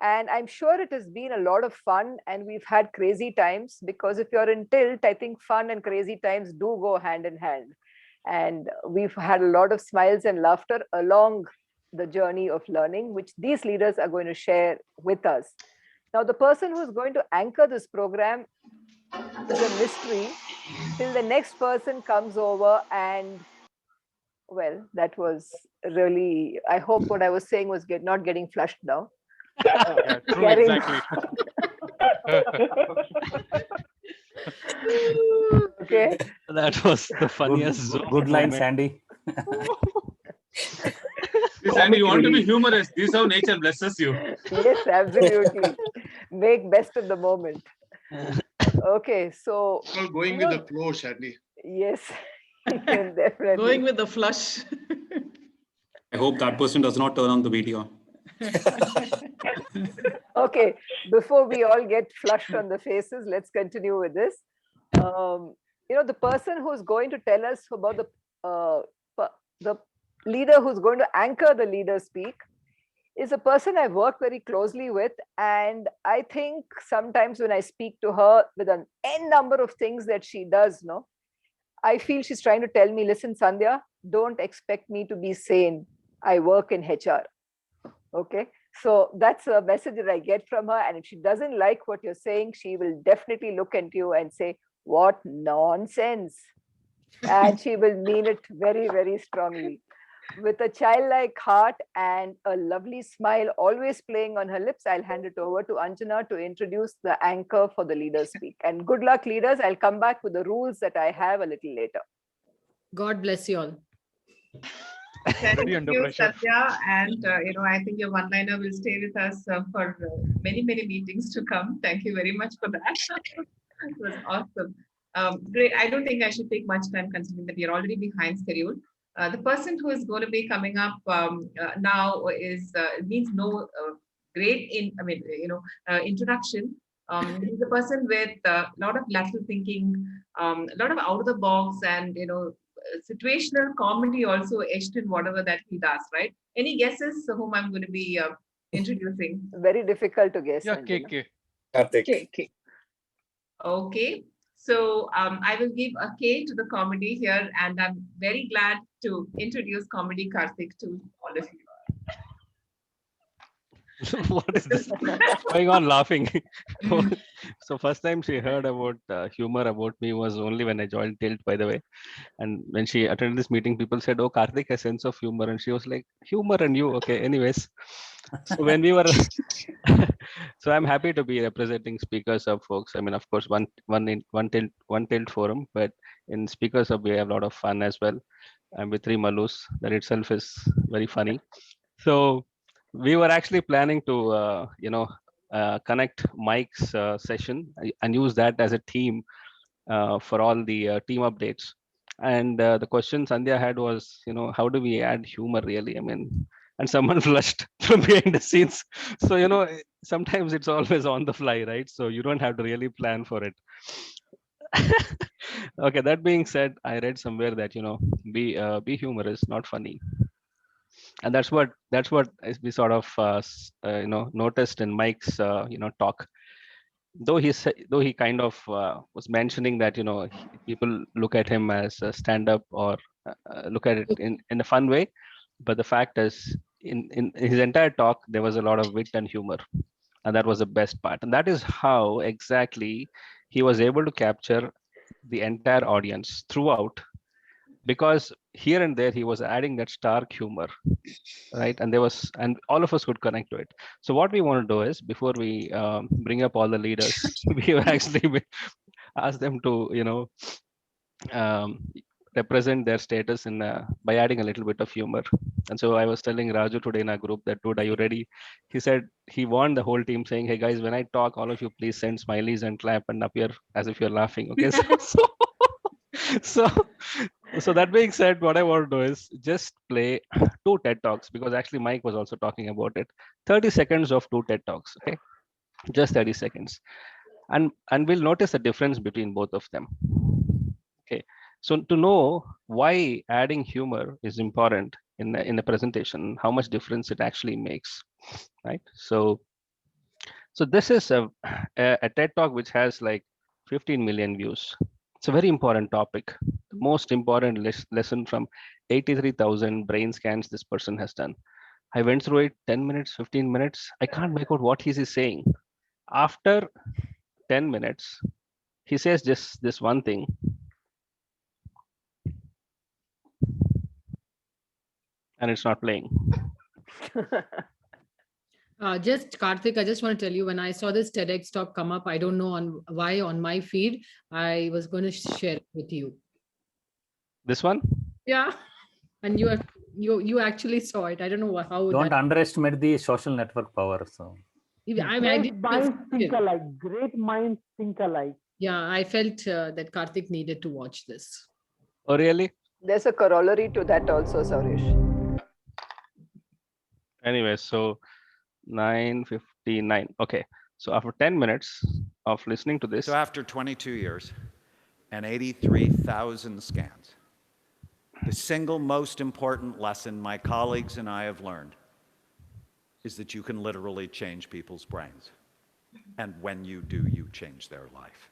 And I'm sure it has been a lot of fun, and we've had crazy times, because if you're in Tilt, I think fun and crazy times do go hand in hand. And we've had a lot of smiles and laughter along the journey of learning, which these leaders are going to share with us. Now, the person who's going to anchor this program is a mystery till the next person comes over. And well, that was really, I hope what I was saying was not getting flushed now. Yeah, true, exactly. Okay. That was the funniest. Good line, Sandy. Sandy, you want to be humorous. This is how nature blesses you. Yes, absolutely. Make best of the moment. Okay, so All going with the flow, Sandy. yes, definitely. Going with the flush. I hope that person does not turn on the video. Okay, before we all get flushed on the faces, let's continue with this. The person who's going to tell us about the leader who's going to anchor the leader speak is a person I've worked very closely with. And I think sometimes when I speak to her with an N number of things that she does, I feel she's trying to tell me, listen, Sandhya, don't expect me to be sane. I work in HR. Okay. So that's a message that I get from her. And if she doesn't like what you're saying, she will definitely look at you and say, what nonsense. And she will mean it very, very strongly. With a childlike heart and a lovely smile always playing on her lips, I'll hand it over to Anjana to introduce the anchor for the leaders speak. And good luck, leaders. I'll come back with the rules that I have a little later. God bless you all. Thank you, Sandhya. And, I think your one-liner will stay with us for many, many meetings to come. Thank you very much for that. It was awesome. Great. I don't think I should take much time considering that we are already behind schedule. The person who is going to be coming up now needs no great introduction. He's a person with a lot of lateral thinking, a lot of out of the box, and situational comedy also etched in whatever that he does. Right? Any guesses whom I'm going to be introducing? Very difficult to guess. Yeah, KK. KK. Okay. So I will give a K to the comedy here, and I'm very glad to introduce Comedy Karthik to all of you. What is this going on laughing? So first time she heard about humor about me was only when I joined Tilt, by the way. And when she attended this meeting, people said, oh, Karthik has sense of humor. And she was like, humor and you, okay. Anyways, so when we were, so I'm happy to be representing Speakers Hub folks. I mean, of course, one Tilt forum, but in Speakers Hub, we have a lot of fun as well. I'm with 3 Malus. That itself is very funny. So we were actually planning to, connect Mike's session and use that as a theme for all the team updates. And the question Sandhya had was, how do we add humor really? I mean, and someone flushed from behind the scenes. So, sometimes it's always on the fly, right? So you don't have to really plan for it. Okay, that being said, I read somewhere that, be humorous, not funny. And that's what we sort of, noticed in Mike's, talk. Though he kind of was mentioning that people look at him as a stand-up or look at it in a fun way, but the fact is in his entire talk there was a lot of wit and humor, and that was the best part. And that is how exactly he was able to capture the entire audience throughout, because here and there he was adding that stark humor, right? And all of us could connect to it. So what we want to do is, before we bring up all the leaders, we actually ask them to represent their status by adding a little bit of humor. And so I was telling Raju today in our group that, dude, are you ready? He said he warned the whole team saying, hey guys, when I talk, all of you please send smileys and clap and appear as if you're laughing. Okay. So that being said, what I want to do is just play 2 TED Talks, because actually Mike was also talking about it. 30 seconds of 2 TED Talks, okay? Just 30 seconds. And we'll notice the difference between both of them. Okay, so to know why adding humor is important in a presentation, how much difference it actually makes, right? So this is a TED Talk which has like 15 million views. It's a very important topic. The most important lesson from 83,000 brain scans this person has done. I went through it 10 minutes, 15 minutes. I can't make out what he's saying. After 10 minutes, he says just this one thing. And it's not playing. Just Karthik, I just want to tell you, when I saw this TEDx talk come up, I don't know why on my feed, I was going to share it with you. This one? Yeah. And you actually saw it. I don't know how. Don't underestimate the social network power. So Great minds think alike. Great minds think alike. Yeah, I felt that Karthik needed to watch this. Oh, really? There's a corollary to that also, Sauresh. Anyway, so 9:59. Okay, so after 10 minutes of listening to this. So after 22 years and 83,000 scans, the single most important lesson my colleagues and I have learned is that you can literally change people's brains. And when you do, you change their life.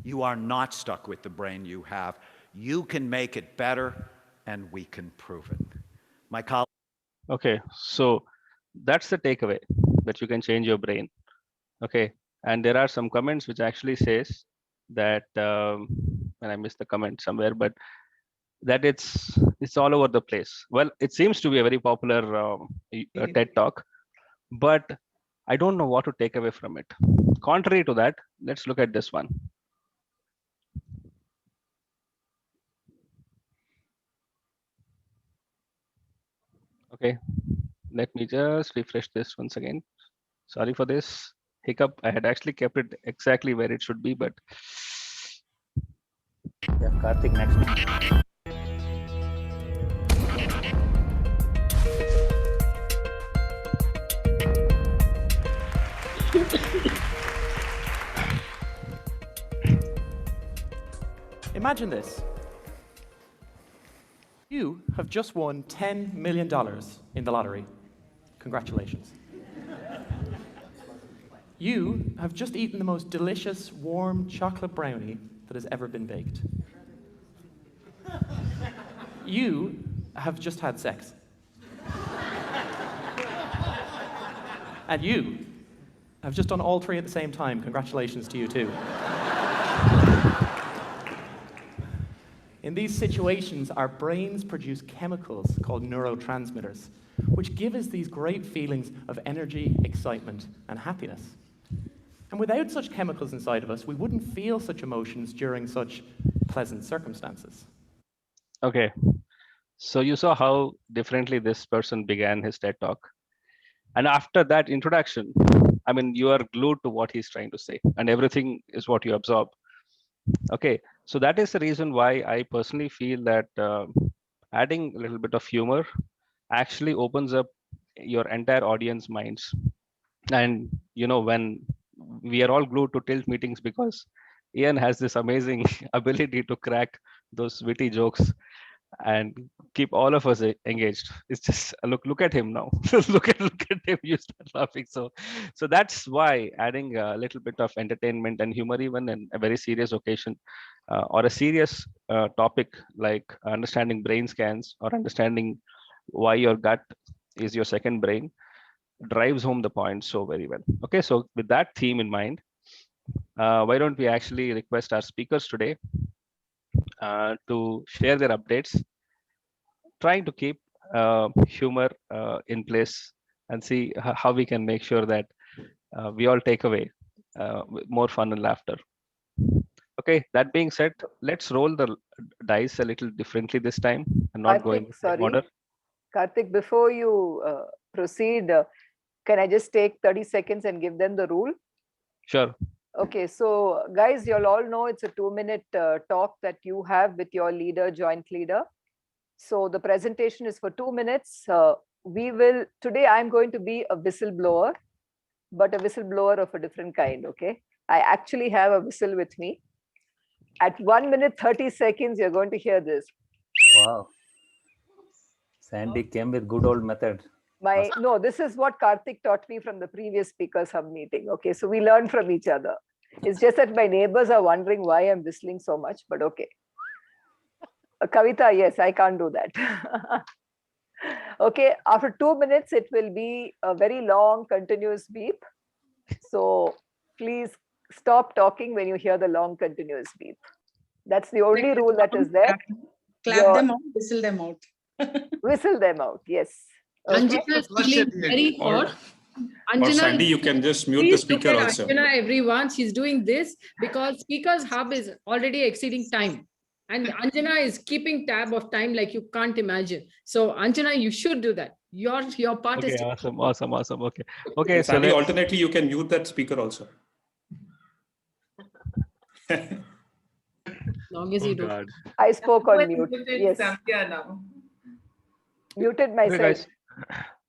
You are not stuck with the brain you have. You can make it better, and we can prove it. My colleague. Okay, so that's the takeaway, that you can change your brain. Okay, and there are some comments which actually says that, and I missed the comment somewhere, but that it's all over the place. Well, it seems to be a very popular TED Talk, but I don't know what to take away from it. Contrary to that, let's look at this one. Okay, let me just refresh this once again. Sorry for this hiccup. I had actually kept it exactly where it should be, but yeah, Karthik next. Imagine this. You have just won $10 million in the lottery. Congratulations. You have just eaten the most delicious, warm chocolate brownie that has ever been baked. You have just had sex. And you have just done all 3 at the same time. Congratulations to you too. In these situations, our brains produce chemicals called neurotransmitters, which give us these great feelings of energy, excitement, and happiness. And without such chemicals inside of us, we wouldn't feel such emotions during such pleasant circumstances. Okay, So you saw how differently this person began his TED talk. And after that introduction, I mean, you are glued to what he's trying to say, and everything is what you absorb. Okay, so that is the reason why I personally feel that adding a little bit of humor actually opens up your entire audience minds. And when we are all glued to Tilt meetings because Ian has this amazing ability to crack those witty jokes and keep all of us engaged. It's just look at him now. look at him. You start laughing. So that's why adding a little bit of entertainment and humor, even in a very serious occasion or a serious topic like understanding brain scans or understanding why your gut is your second brain, drives home the point so very well. Okay, so with that theme in mind, why don't we actually request our speakers today to share their updates, trying to keep humor in place and see how we can make sure that we all take away more fun and laughter. Okay, that being said, let's roll the dice a little differently this time and not go in the same order. Karthik, before you proceed, can I just take 30 seconds and give them the rule? Sure. Okay, so guys, you'll all know it's a 2-minute talk that you have with your leader, joint leader. So the presentation is for 2 minutes. Today I'm going to be a whistleblower, but a whistleblower of a different kind, okay? I actually have a whistle with me. At 1 minute, 30 seconds, you're going to hear this. Wow. Sandy came with good old method. No, this is what Karthik taught me from the previous Speakers Hub meeting. Okay, so we learn from each other. It's just that my neighbors are wondering why I'm whistling so much, but okay. Kavita, yes, I can't do that. Okay, after 2 minutes, it will be a very long, continuous beep. So please stop talking when you hear the long, continuous beep. That's the only rule that is there. Clap them out, whistle them out. Whistle them out, yes. Anjana is feeling very hot. Or Sandy, you can just mute the speaker also. Anjana, everyone, she's doing this because Speakers Hub is already exceeding time. And Anjana is keeping tab of time like you can't imagine. So Anjana, you should do that. Your part is awesome. Okay. Okay. So Sandy, alternately, you can mute that speaker also. Long as you do. I spoke on mute. Yes. Now. Muted myself.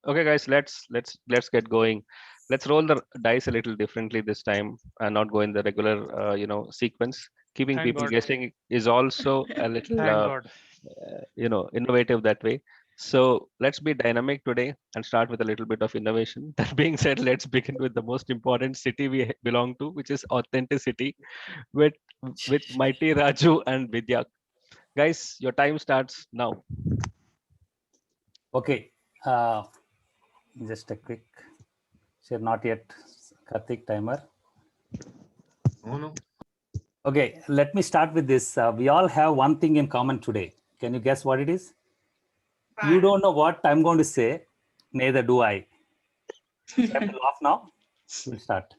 Okay, guys. Let's get going. Let's roll the dice a little differently this time and not go in the regular sequence. Keeping Thank people God. guessing is also a little innovative that way. So let's be dynamic today and start with a little bit of innovation. That being said, let's begin with the most important city we belong to, which is authenticity, with Mighty Raju and Vidya. Guys, your time starts now. Okay, just a quick share. Not yet, Karthik timer. Oh no. Okay, let me start with this. We all have one thing in common today. Can you guess what it is? You don't know what I'm going to say. Neither do I. You have to laugh now. We'll start.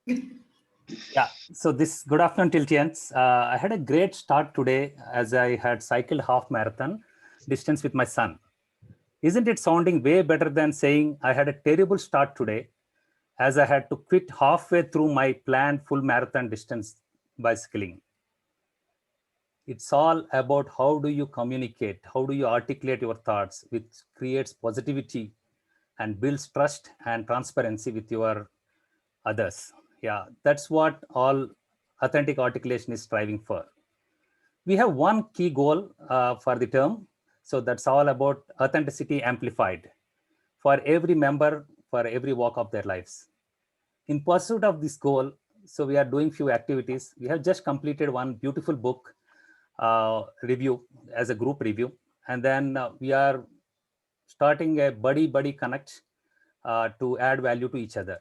Yeah. So this good afternoon, Tiltians. I had a great start today as I had cycled half marathon distance with my son. Isn't it sounding way better than saying I had a terrible start today as I had to quit halfway through my planned full marathon distance bicycling? It's all about how do you communicate, how do you articulate your thoughts, which creates positivity and builds trust and transparency with your others. Yeah, that's what all authentic articulation is striving for. We have one key goal for the term. So that's all about authenticity amplified for every member, for every walk of their lives. In pursuit of this goal, so we are doing few activities. We have just completed one beautiful book review as a group review. And then we are starting a buddy connect to add value to each other.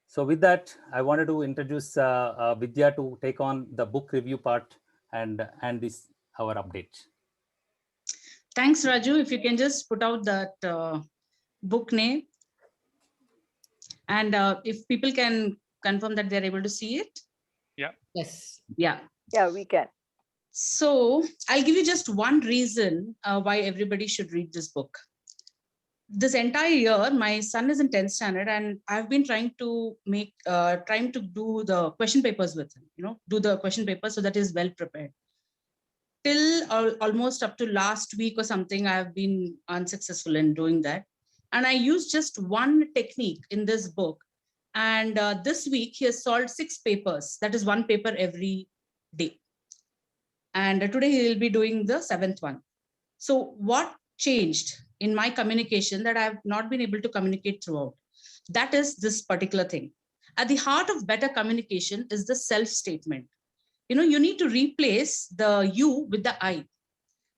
So with that, I wanted to introduce Vidya to take on the book review part and this our update. Thanks, Raju. If you can just put out that book name. And if people can confirm that they're able to see it. Yeah. Yes. Yeah. Yeah, we can. So I'll give you just one reason why everybody should read this book. This entire year, my son is in 10th standard, and I've been trying to do the question papers with him, do the question papers so that he's well prepared. Till almost up to last week or something, I have been unsuccessful in doing that. And I used just one technique in this book. And this week he has solved 6 papers. That is 1 paper every day. And today he will be doing the 7th one. So what changed in my communication that I have not been able to communicate throughout? That is this particular thing. At the heart of better communication is the self-statement. You need to replace the you with the I.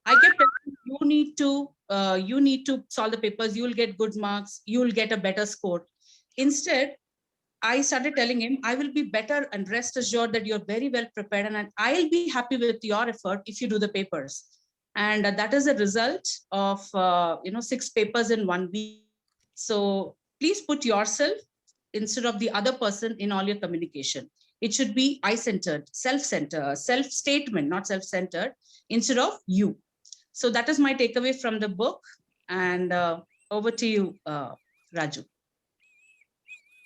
I kept telling you need to solve the papers, you will get good marks, you will get a better score. Instead, I started telling him, I will be better, and rest assured that you're very well prepared, and I'll be happy with your effort if you do the papers. And that is a result of 6 papers in 1 week. So please put yourself instead of the other person in all your communication. It should be I-centered, self-centered, self-statement, not self-centered, instead of you. So that is my takeaway from the book. And over to you, Raju.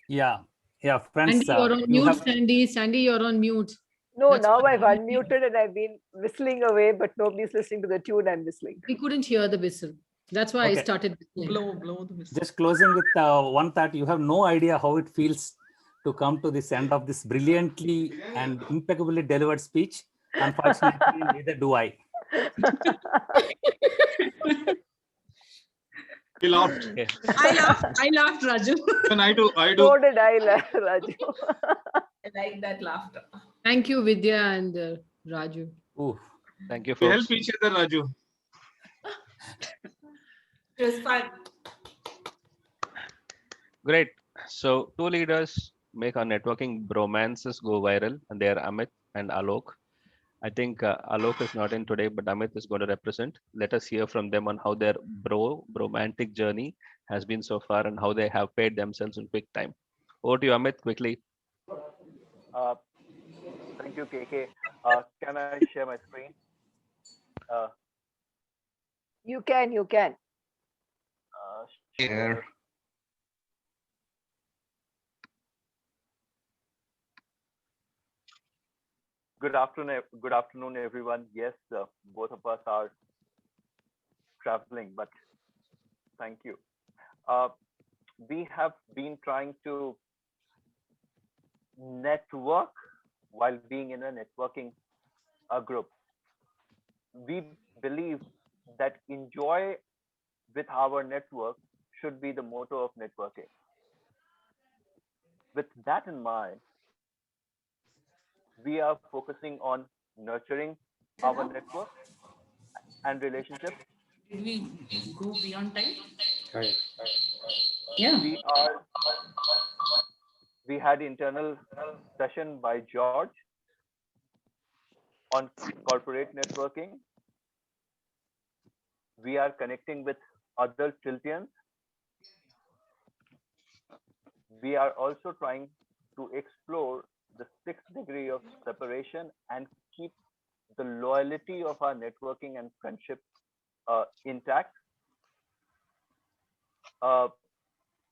Yeah, friends. Sandy, you're on mute, Sandy. Sandy, you're on mute. No, now I've unmuted and I've been whistling away, but nobody's listening to the tune I'm whistling. We couldn't hear the whistle. That's why I started whistling. Blow the whistle. Just closing with one thought. You have no idea how it feels to come to this end of this brilliantly and impeccably delivered speech. Unfortunately, neither do I. He laughed. Okay. I laughed, Raju. And I do. So did I, Raju. I like that laughter. Thank you, Vidya and Raju. Ooh. Thank you, We folks. help each other, Raju. It was fun. Great. So 2 leaders make our networking bromances go viral, and they are Amit and Alok. I think Alok is not in today, but Amit is going to represent. Let us hear from them on how their bromantic journey has been so far and how they have paid themselves in quick time. Over to you, Amit, quickly. Thank you, KK. Can I share my screen? You can. Share. Good afternoon, everyone. Yes, both of us are traveling, but thank you. We have been trying to network while being in a networking group. We believe that enjoy with our network should be the motto of networking. With that in mind, we are focusing on nurturing our network and relationships. Did we go beyond time? Right. Yeah. We had internal session by George on corporate networking. We are connecting with other Tiltians. We are also trying to explore the 6th degree of separation and keep the loyalty of our networking and friendship intact.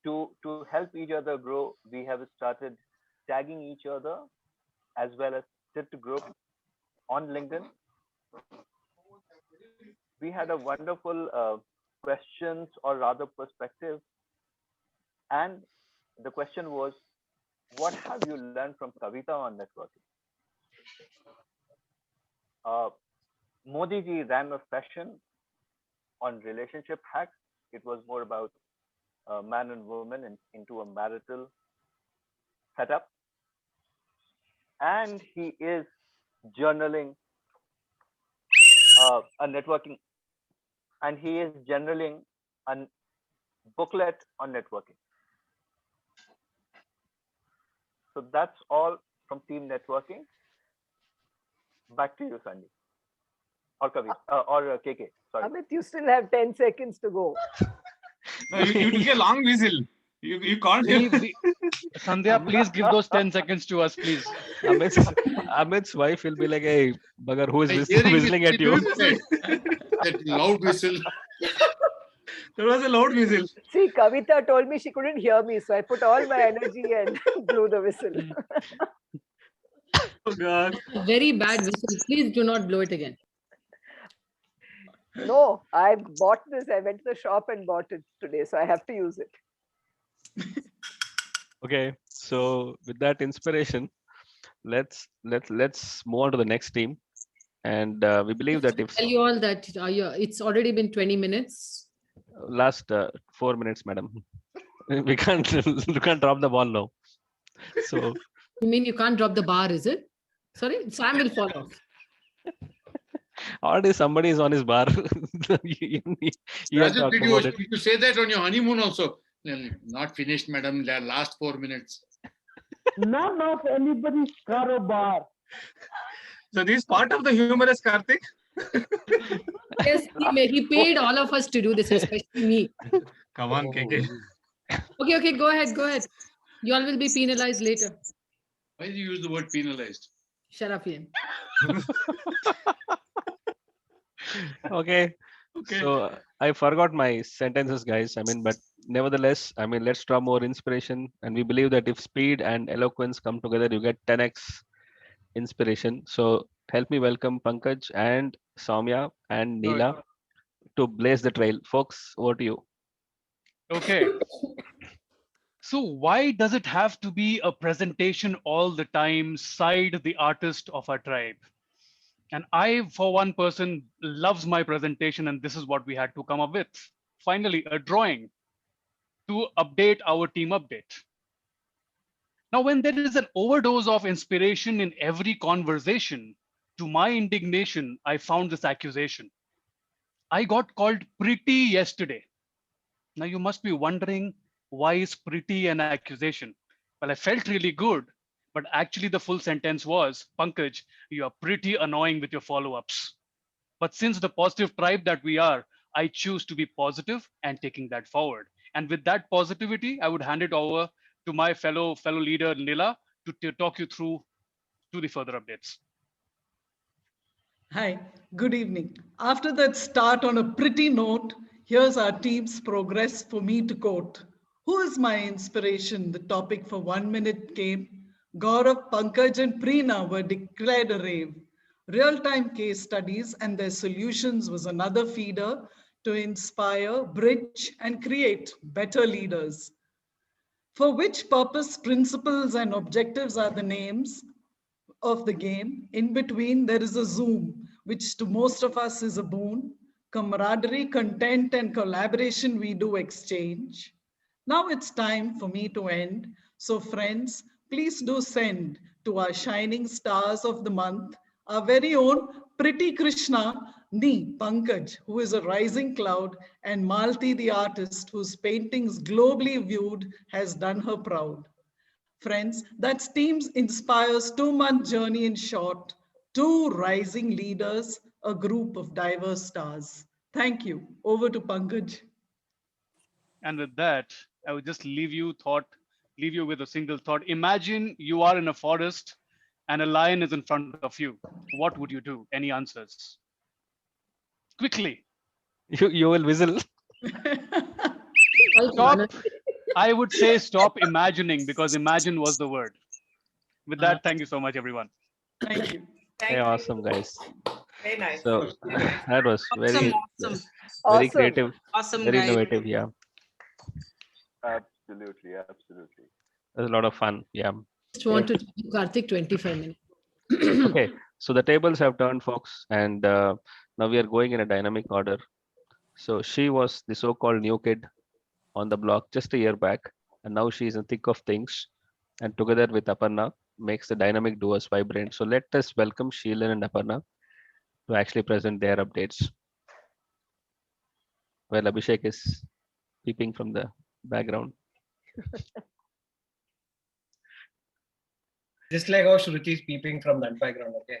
To help each other grow, we have started tagging each other as well as TIT group on LinkedIn. We had a wonderful questions, or rather perspective. And the question was, what have you learned from Kavita on networking? Modi ji ran a session on relationship hacks. It was more about man and woman into a marital setup. And he is journaling a networking, and he is journaling a booklet on networking. So that's all from team networking. Back to you, Sandy. Or Kavi, or KK, sorry. Amit, you still have 10 seconds to go. No, you took a long whistle. You can't hear. Sandhya, please give those 10 seconds to us, please. Amit's wife will be like, hey, bugger, who is whistling at you? That loud whistle. There was a loud whistle. See, Kavita told me she couldn't hear me, so I put all my energy and blew the whistle. Oh God. Very bad whistle. Please do not blow it again. No, I bought this. I went to the shop and bought it today, so I have to use it. Okay, so with that inspiration, let's move on to the next team. And we believe that if Tell you all that it's already been 20 minutes. Last 4 minutes, madam. We can't drop the ball now. So You mean you can't drop the bar, is it? Sorry, Sam will fall off. already somebody is on his bar. Rajat, did you say that on your honeymoon also? Not finished, madam. The last 4 minutes. None of anybody's bar. So this is part of the humorous, Karthik. Yes, he paid all of us to do this, especially me. Come on, KK. Okay, go ahead. You all will be penalized later. Why did you use the word penalized? Shut up, Ian. Okay. So I forgot my sentences, guys. But nevertheless, let's draw more inspiration. And we believe that if speed and eloquence come together, you get 10x inspiration. So help me welcome Pankaj and Soumya and Neela to blaze the trail. Folks, over to you. Okay. So why does it have to be a presentation all the time, side the artist of our tribe? And I, for one person, loves my presentation, and this is what we had to come up with. Finally, a drawing to update our team update. Now, when there is an overdose of inspiration in every conversation, to my indignation, I found this accusation. I got called pretty yesterday. Now, you must be wondering, why is pretty an accusation? Well, I felt really good, but actually the full sentence was, Pankaj, you are pretty annoying with your follow-ups. But since the positive tribe that we are, I choose to be positive and taking that forward. And with that positivity, I would hand it over to my fellow leader, Neela, to talk you through to the further updates. Hi, good evening. After that start on a pretty note, here's our team's progress for me to quote. Who is my inspiration? The topic for 1 minute came. Gaurav, Pankaj and Preena were declared a rave. Real-time case studies and their solutions was another feeder to inspire, bridge and create better leaders. For which purpose, principles and objectives are the names of the game. In between, there is a Zoom, which to most of us is a boon. Camaraderie, content and collaboration we do exchange. Now it's time for me to end. So friends, please do send to our shining stars of the month, our very own Pretty Krishna, Nee Pankaj, who is a rising cloud, and Malti the artist, whose paintings globally viewed has done her proud. Friends, that Teams Inspires 2-month journey in short, 2 rising leaders, a group of diverse stars. Thank you. Over to Pankaj. And with that, I would just leave you with a single thought. Imagine you are in a forest and a lion is in front of you. What would you do? Any answers? Quickly. You will whistle. Stop. I would say stop imagining, because imagine was the word. With that, thank you so much, everyone. Thank you. Hey, awesome, guys. Very nice. So that was very Awesome. creative, Awesome, very guys. innovative. Yeah, Absolutely. it was a lot of fun. Yeah. Just want to give Karthik 25 minutes. Okay, so the tables have turned, folks, and now we are going in a dynamic order. So she was the so-called new kid on the block just a year back, and now she is in thick of things, and together with Aparna makes the dynamic duos vibrant. So let us welcome Sheelan and Aparna to actually present their updates. Well, Abhishek is peeping from the background. Just like how Shruti is peeping from that background, okay?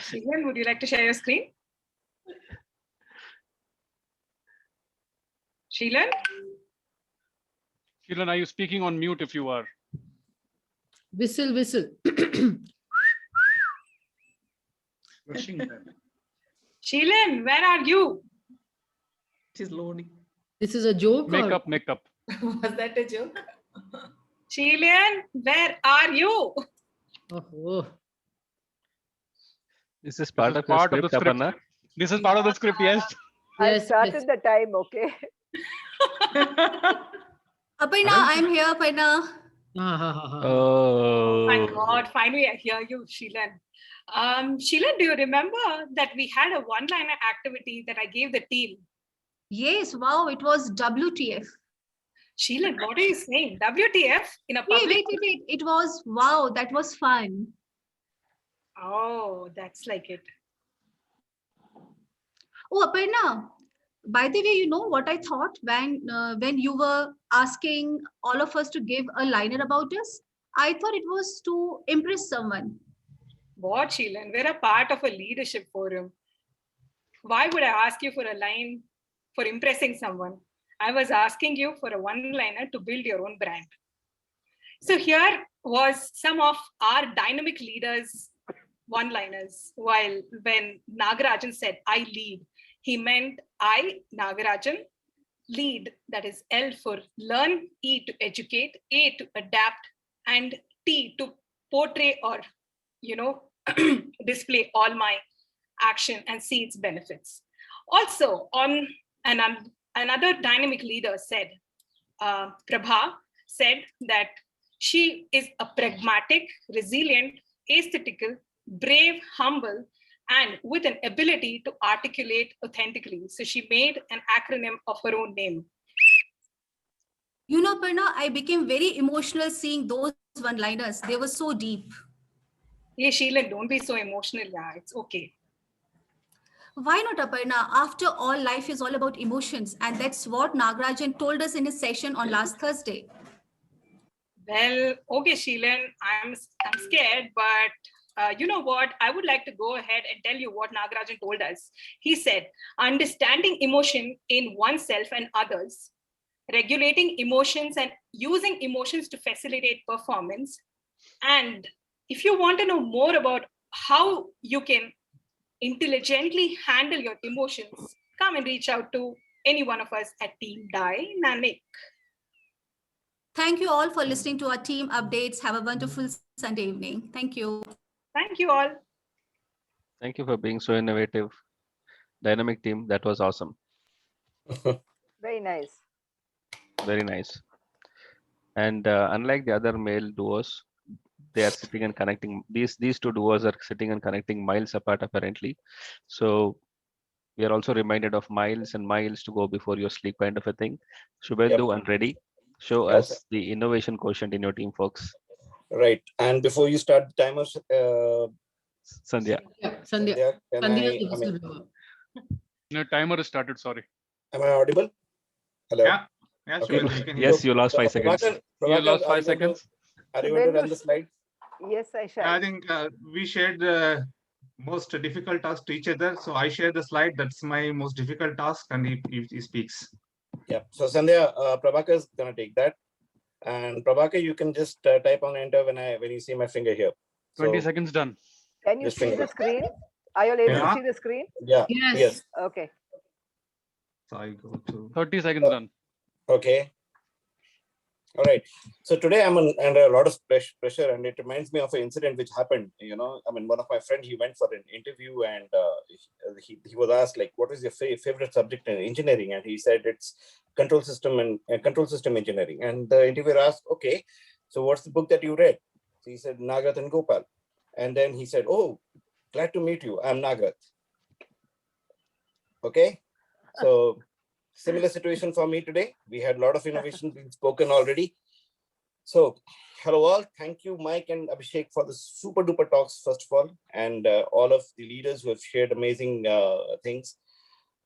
Sheelan, would you like to share your screen? Sheelan? Sheelan, are you speaking on mute if you are? Whistle, whistle. Sheelan, where are you? She's loading. This is a joke. Make or? up, make up. Was that a joke? Sheelan, where are you? Oh. Is this part of your script, Aparna? This is part of the script, yes. I started the time, okay? Aparna, I'm here, Aparna. Oh my God, finally I hear you, Sheelan. Sheelan, do you remember that we had a one-liner activity that I gave the team? Yes, wow, it was WTF. Sheelan, what are you saying? WTF in a public? Wait. It was, wow, that was fun. Oh, that's like it. Oh, Aparna, by the way, you know what I thought when you were asking all of us to give a liner about us? I thought it was to impress someone. What, Sheelan? We're a part of a leadership forum. Why would I ask you for a line for impressing someone? I was asking you for a one-liner to build your own brand. So here was some of our dynamic leaders' one-liners. While when Nagarajan said, I lead, he meant I, Nagarajan, lead, that is L for learn, E to educate, A to adapt, and T to portray or, display all my action and see its benefits. Also, on another dynamic leader said, Prabha said that she is a pragmatic, resilient, aesthetical, brave, humble, and with an ability to articulate authentically. So she made an acronym of her own name. You know, Aparna, I became very emotional seeing those one-liners. They were so deep. Yeah, Sheelan, don't be so emotional. Yeah, it's okay. Why not, Aparna? After all, life is all about emotions. And that's what Nagarajan told us in his session on last Thursday. Well, okay, Sheelan, I'm scared, but you know what? I would like to go ahead and tell you what Nagarajan told us. He said, understanding emotion in oneself and others, regulating emotions and using emotions to facilitate performance. And if you want to know more about how you can intelligently handle your emotions, come and reach out to any one of us at Team Dynamic. Thank you all for listening to our team updates. Have a wonderful Sunday evening. Thank you. Thank you all. Thank you for being so innovative. Dynamic team, that was awesome. Very nice. Very nice. And unlike the other male duos, they are sitting and connecting. These two duos are sitting and connecting miles apart, apparently. So we are also reminded of miles and miles to go before your sleep, kind of a thing. Shubhendu and Reddy, show us the innovation quotient in your team, folks. Right. And before you start the timers, Sandhya. Sandhya. No, timer is started. Sorry. Am I audible? Hello. Yeah. Okay. Yes, you lost 5 seconds. You lost 5 seconds. Are you going to run the slide? Yes, I shall. I think we shared the most difficult task to each other. So I share the slide. That's my most difficult task, and he speaks. Yeah. So Sandhya, Prabhakar is gonna take that, and Prabhakar, you can just type on enter when you see my finger here. 20 seconds done. Can you see the screen? Are you able to see the screen? Yeah. Yes. Okay. So I go to 30 seconds done. Okay. All right. So today I'm under a lot of pressure, and it reminds me of an incident which happened. One of my friends, he went for an interview, and he was asked, like, what is your favorite subject in engineering? And he said it's control system engineering. And the interviewer asked, okay, so what's the book that you read? So he said Nagarath and Gopal. And then he said, oh, glad to meet you. I'm Nagarath. Okay. So similar situation for me today. We had a lot of innovation being spoken already. So hello all. Thank you, Mike and Abhishek, for the super duper talks, first of all, and all of the leaders who have shared amazing things.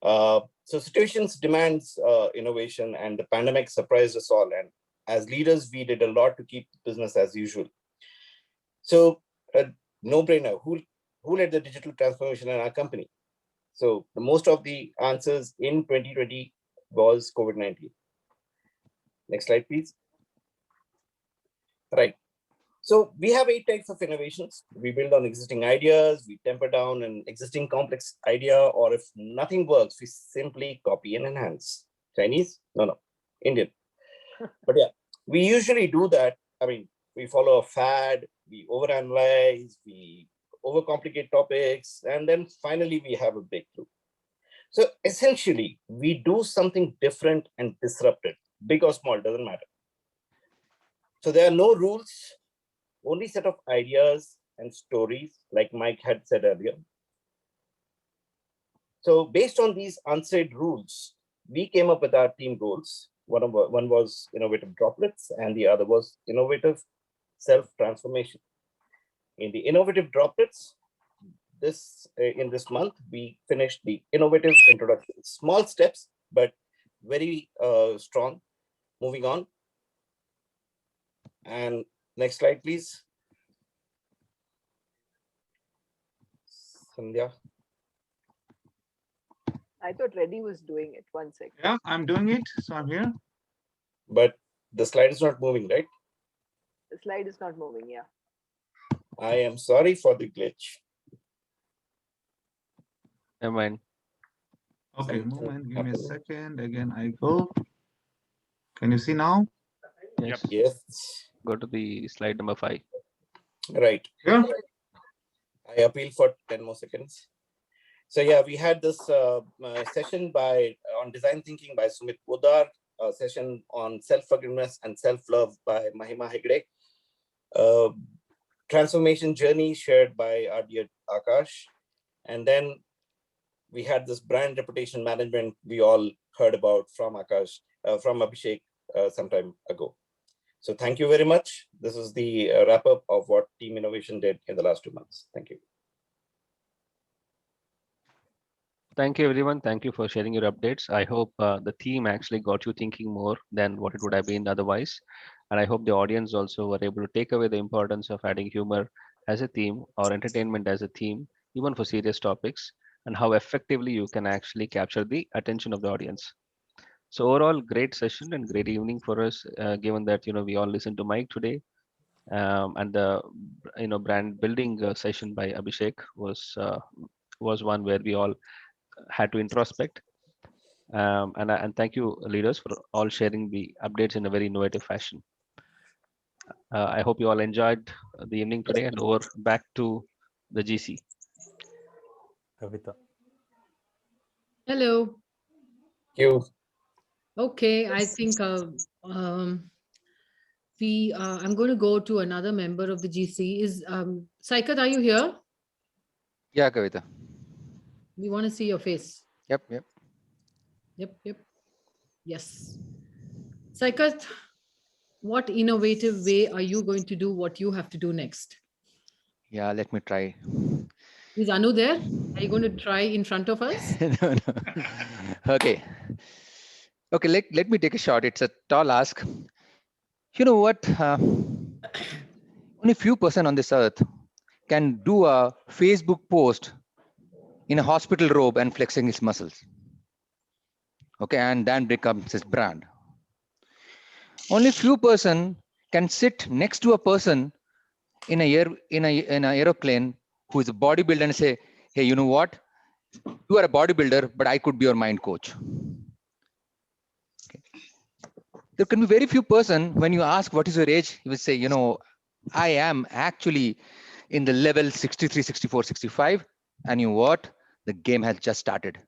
So situations demands innovation, and the pandemic surprised us all. And as leaders, we did a lot to keep business as usual. So no-brainer, who led the digital transformation in our company? So the most of the answers in 2020 was COVID-19. Next slide, please. Right. So we have 8 types of innovations. We build on existing ideas, we temper down an existing complex idea, or if nothing works, we simply copy and enhance. Chinese? No, Indian. But yeah, we usually do that. I mean, we follow a fad, we overanalyze, we overcomplicate topics, and then finally we have a breakthrough. So essentially, we do something different and disrupted, big or small, doesn't matter. So there are no rules, only set of ideas and stories, like Mike had said earlier. So based on these unsaid rules, we came up with our team goals. One was innovative droplets, and the other was innovative self-transformation. In the innovative droplets, in this month, we finished the innovative introduction. Small steps, but very strong. Moving on. And next slide, please. Sandhya. I thought Reddy was doing it. 1 second. Yeah, I'm doing it. So I'm here. But the slide is not moving, right? The slide is not moving, yeah. I am sorry for the glitch. Never mind. Okay, moment. Give me a second. Again, I go. Can you see now? Yes. Yes. Go to the slide number 5. Right. Yeah. I appeal for 10 more seconds. So yeah, we had this session on design thinking by Sumit Podar, a session on self-forgiveness and self-love by Mahima Hegde, transformation journey shared by our dear Akash, and then we had this brand reputation management we all heard about from Akash, from Abhishek some time ago. So thank you very much. This is the wrap up of what Team Innovation did in the last 2 months. Thank you. Thank you, everyone. Thank you for sharing your updates. I hope the theme actually got you thinking more than what it would have been otherwise. And I hope the audience also were able to take away the importance of adding humor as a theme or entertainment as a theme, even for serious topics, and how effectively you can actually capture the attention of the audience. So overall, great session and great evening for us, given that we all listened to Mike today, and the brand building session by Abhishek was one where we all had to introspect. And thank you, leaders, for all sharing the updates in a very innovative fashion. I hope you all enjoyed the evening today, and over back to the GC. Kavita. Hello. You. Okay, I think I'm going to go to another member of the GC. Is Saikat, are you here? Yeah, Kavita. We want to see your face. Yep. Yes. Saikat, what innovative way are you going to do what you have to do next? Yeah, let me try. Is Anu there? Are you going to try in front of us? No. Okay, let me take a shot. It's a tall ask. You know what? Only few person on this earth can do a Facebook post in a hospital robe and flexing his muscles. Okay, and then becomes his brand. Only few person can sit next to a person in an aeroplane who is a bodybuilder and say, hey, you know what? You are a bodybuilder, but I could be your mind coach. Okay. There can be very few person when you ask what is your age, he will say, I am actually in the level 63, 64, 65. And you know what? The game has just started.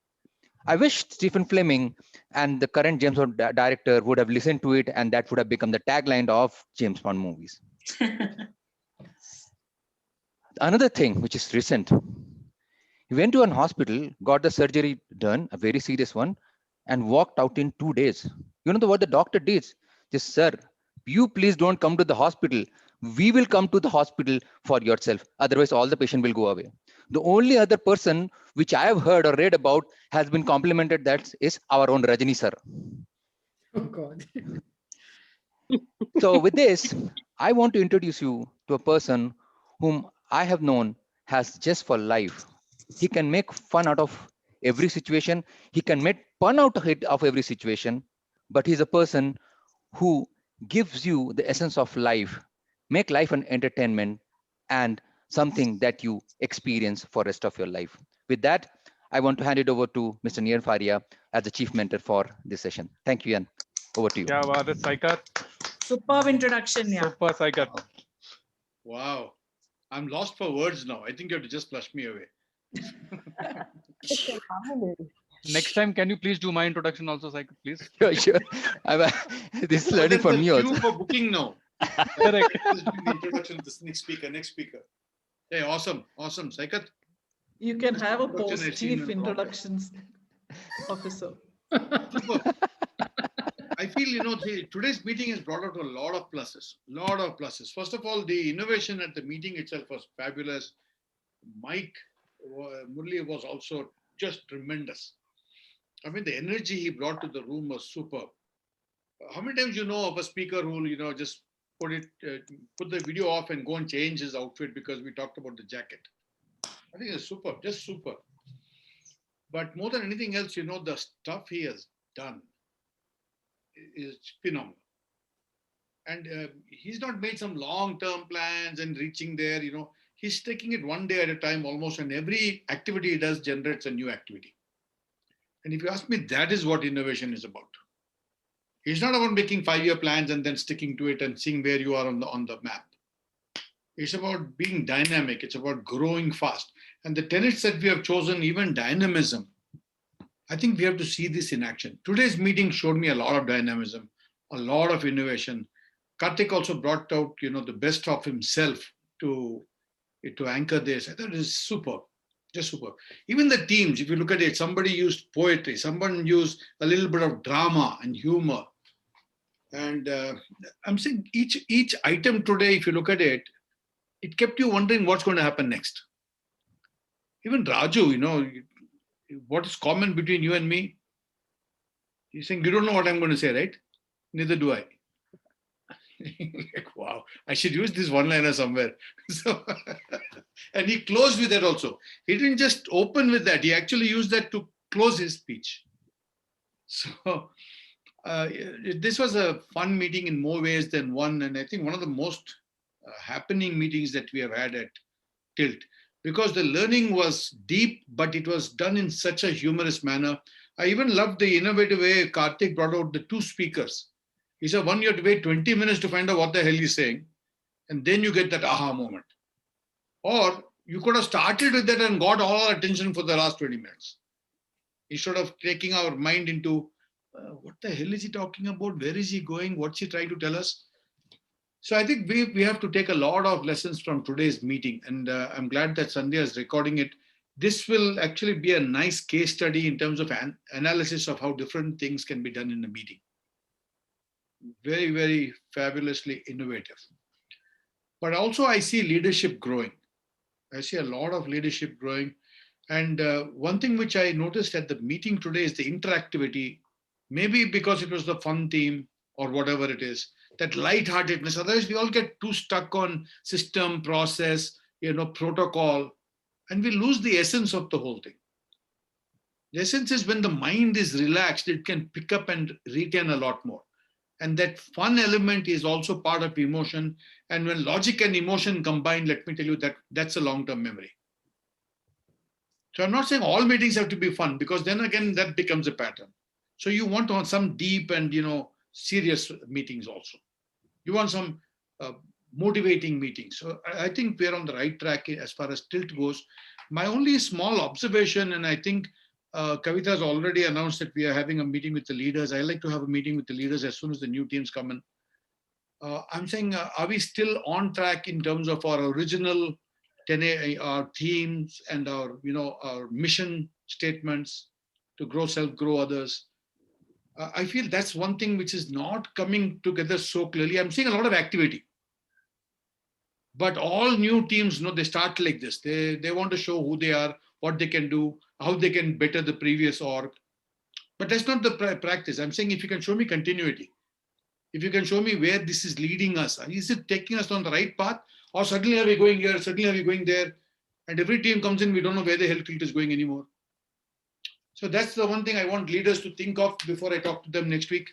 I wish Stephen Fleming and the current James Bond director would have listened to it, and that would have become the tagline of James Bond movies. Another thing which is recent, he went to an hospital, got the surgery done, a very serious one, and walked out in 2 days. You know what the doctor did? Just, sir, you please don't come to the hospital. We will come to the hospital for yourself. Otherwise, all the patient will go away. The only other person which I have heard or read about has been complimented that is our own Rajini sir. Oh God. So with this, I want to introduce you to a person whom I have known has just for life. He can make fun out of every situation. He can make fun out of every situation, but he's a person who gives you the essence of life Make life an entertainment and something that you experience for rest of your life. With that, I want to hand it over to Mr. Nir Faria as the chief mentor for this session. Thank you, Ian. Over to you. Yeah, wow, that's Saikat. Superb introduction. Yeah. Super, Saikat. Wow. I'm lost for words now. I think you have to just flush me away. Next time, can you please do my introduction also, Saikat, please? Sure. This is learning for me also. For booking now. Correct. The introduction to the next speaker. Hey, awesome. Saikat. You can have a Introduction, post I've seen chief in introductions officer. I feel, today's meeting has brought out a lot of pluses. First of all, the innovation at the meeting itself was fabulous. Mike Murli was also just tremendous. I mean, the energy he brought to the room was superb. How many times of a speaker who will, just put the video off and go and change his outfit because we talked about the jacket? I think it's superb, just superb. But more than anything else, the stuff he has done is phenomenal. And he's not made some long-term plans and reaching there, he's taking it one day at a time almost, and every activity he does generates a new activity. And if you ask me, that is what innovation is about. It's not about making 5-year plans and then sticking to it and seeing where you are on the map. It's about being dynamic. It's about growing fast. And the tenets that we have chosen, even dynamism, I think we have to see this in action. Today's meeting showed me a lot of dynamism, a lot of innovation. Karthik also brought out, the best of himself to anchor this. I thought it is superb, just superb. Even the teams, if you look at it, somebody used poetry, someone used a little bit of drama and humor. And I'm saying each item today, if you look at it, it kept you wondering what's going to happen next. Even Raju, what is common between you and me? He's saying, you don't know what I'm going to say, right? Neither do I. Like, wow, I should use this one-liner somewhere. So, and he closed with that also. He didn't just open with that. He actually used that to close his speech. So this was a fun meeting in more ways than one. And I think one of the most happening meetings that we have had at Tilt, because the learning was deep, but it was done in such a humorous manner. I even loved the innovative way Karthik brought out the two speakers. He said, one, you have to wait 20 minutes to find out what the hell he's saying. And then you get that aha moment. Or you could have started with that and got all our attention for the last 20 minutes. Instead of taking our mind into, what the hell is he talking about? Where is he going? What's he trying to tell us? So I think we have to take a lot of lessons from today's meeting. And I'm glad that Sandhya is recording it. This will actually be a nice case study in terms of analysis of how different things can be done in a meeting. Very, very fabulously innovative. But also I see leadership growing. I see a lot of leadership growing. And one thing which I noticed at the meeting today is the interactivity, maybe because it was the fun theme or whatever it is, that lightheartedness. Otherwise, we all get too stuck on system, process, protocol, and we lose the essence of the whole thing. The essence is when the mind is relaxed, it can pick up and retain a lot more. And that fun element is also part of emotion. And when logic and emotion combine, let me tell you that that's a long-term memory. So I'm not saying all meetings have to be fun, because then again, that becomes a pattern. So you want some deep and, serious meetings also. You want some motivating meetings. So I think we're on the right track as far as Tilt goes. My only small observation, and I think Kavita has already announced that we are having a meeting with the leaders. I like to have a meeting with the leaders as soon as the new teams come in. I'm saying, are we still on track in terms of our original our themes and our mission statements to grow self, grow others? I feel that's one thing which is not coming together so clearly. I'm seeing a lot of activity. But all new teams, they start like this. They want to show who they are, what they can do, how they can better the previous org. But that's not the practice. I'm saying if you can show me continuity, if you can show me where this is leading us, is it taking us on the right path? Or suddenly are we going here, suddenly are we going there? And every team comes in, we don't know where the hell Tilt is going anymore. So that's the one thing I want leaders to think of before I talk to them next week.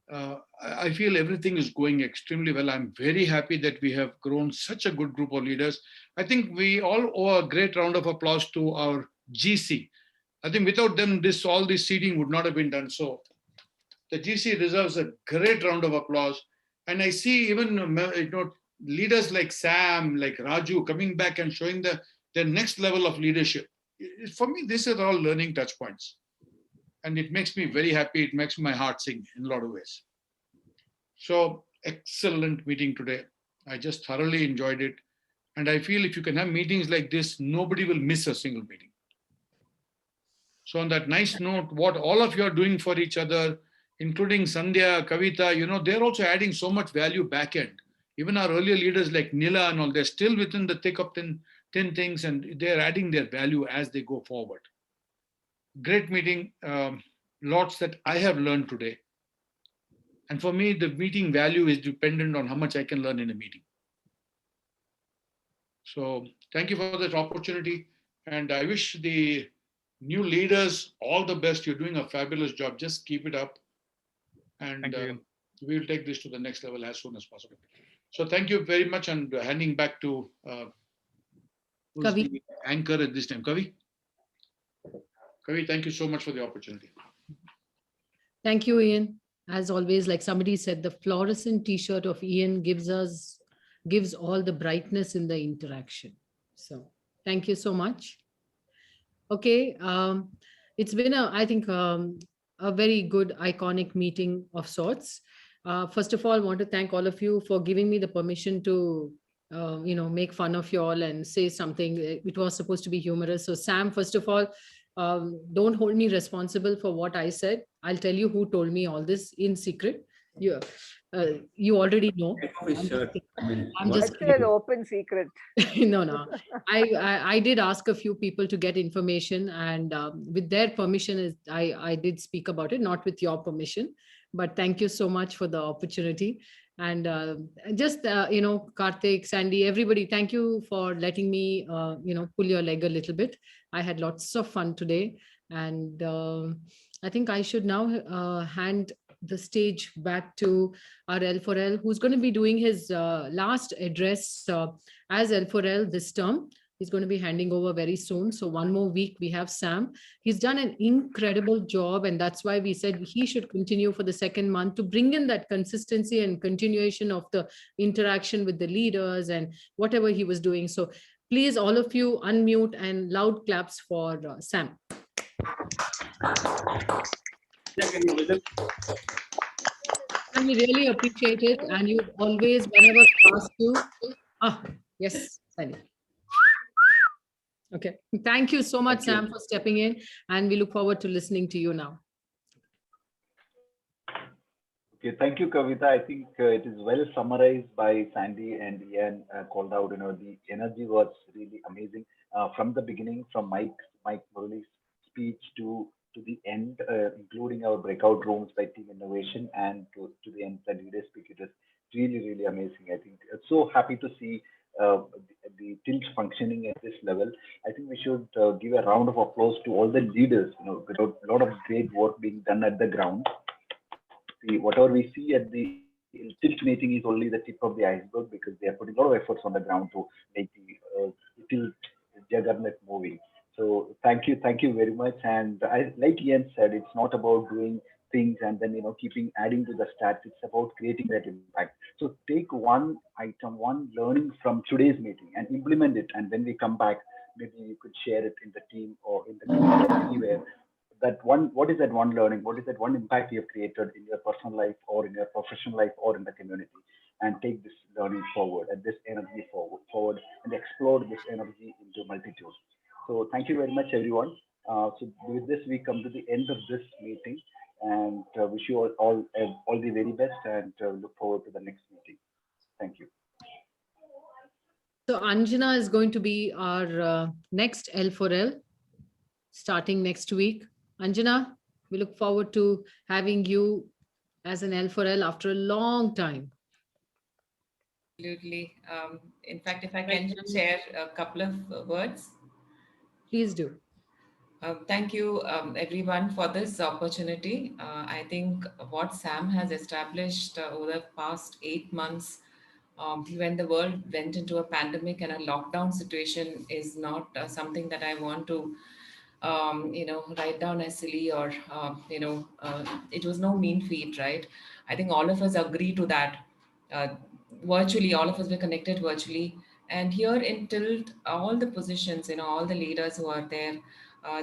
I feel everything is going extremely well. I'm very happy that we have grown such a good group of leaders. I think we all owe a great round of applause to our GC. I think without them, all this seating would not have been done. So the GC deserves a great round of applause. And I see even leaders like Sam, like Raju coming back and showing their next level of leadership. For me, these are all learning touch points. And it makes me very happy. It makes my heart sing in a lot of ways. So excellent meeting today. I just thoroughly enjoyed it. And I feel if you can have meetings like this, nobody will miss a single meeting. So on that nice note, what all of you are doing for each other, including Sandhya, Kavita, they're also adding so much value back end. Even our earlier leaders like Nila and all, they're still within the thick of 10 things and they're adding their value as they go forward. Great meeting, lots that I have learned today. And for me, the meeting value is dependent on how much I can learn in a meeting. So thank you for this opportunity. And I wish the new leaders all the best. You're doing a fabulous job. Just keep it up. And we will take this to the next level as soon as possible. So thank you very much. And handing back to who's the anchor at this time. Kavi? Kavi, thank you so much for the opportunity. Thank you, Ian. As always, like somebody said, the fluorescent t-shirt of Ian gives all the brightness in the interaction. So thank you so much. Okay, it's been I think a very good iconic meeting of sorts. First of all, I want to thank all of you for giving me the permission to make fun of you all and say something. It was supposed to be humorous. So Sam, first of all, don't hold me responsible for what I said. I'll tell you who told me all this in secret. You already know. I'm just an open secret. No. I did ask a few people to get information, and with their permission, I did speak about it, not with your permission. But thank you so much for the opportunity. And Karthik, Sandy, everybody, thank you for letting me, pull your leg a little bit. I had lots of fun today. And I think I should now hand the stage back to our L4L, who's going to be doing his last address as L4L this term. He's going to be handing over very soon. So one more week, we have Sam. He's done an incredible job. And that's why we said he should continue for the second month to bring in that consistency and continuation of the interaction with the leaders and whatever he was doing. So please, all of you, unmute and loud claps for Sam. And we really appreciate it. And you always, whenever we ask you, yes, Sandy. Okay. Thank you so much, Sam, for stepping in. And we look forward to listening to you now. Okay, thank you, Kavita. I think it is well summarized by Sandy and Ian called out. The energy was really amazing from the beginning, from Mike Murali's speech to the end, including our breakout rooms by Team Innovation and to the end, the leader speak. It is really, really amazing. I think it's so happy to see the tilt functioning at this level. I think we should give a round of applause to all the leaders. A lot of great work being done at the ground. See, whatever we see at the tilt meeting is only the tip of the iceberg, because they are putting a lot of efforts on the ground to make the tilt juggernaut moving. So thank you very much. And like Ian said, it's not about doing things and then adding to the stats. It's about creating that impact. So take one item, one learning from today's meeting and implement it. And when we come back, maybe you could share it in the team or in the community anywhere. What is that one learning? What is that one impact you have created in your personal life or in your professional life or in the community? And take this learning forward and this energy forward and explore this energy into multitudes. So thank you very much, everyone. So with this, we come to the end of this meeting, and wish you all the very best, and look forward to the next meeting. Thank you. So Anjana is going to be our next L4L starting next week. Anjana, we look forward to having you as an L4L after a long time. Absolutely. In fact, if I can share a couple of words. Please do. Thank you, everyone, for this opportunity. I think what Sam has established over the past 8 months, when the world went into a pandemic and a lockdown situation, is not something that I want to, write down as silly or, it was no mean feat, right? I think all of us agree to that. Uh, Virtually, all of us were connected virtually. And here in Tilt, all the positions, all the leaders who are there,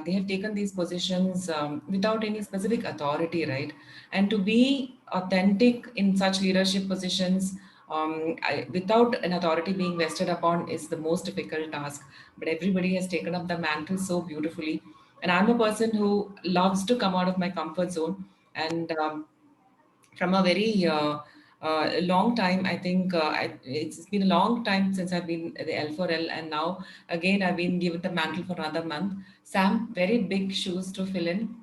they have taken these positions without any specific authority, right? And to be authentic in such leadership positions without an authority being vested upon is the most difficult task. But everybody has taken up the mantle so beautifully. And I'm a person who loves to come out of my comfort zone. And from a very long time, I think it's been a long time since I've been the L4L, and now again I've been given the mantle for another month. Sam, very big shoes to fill in.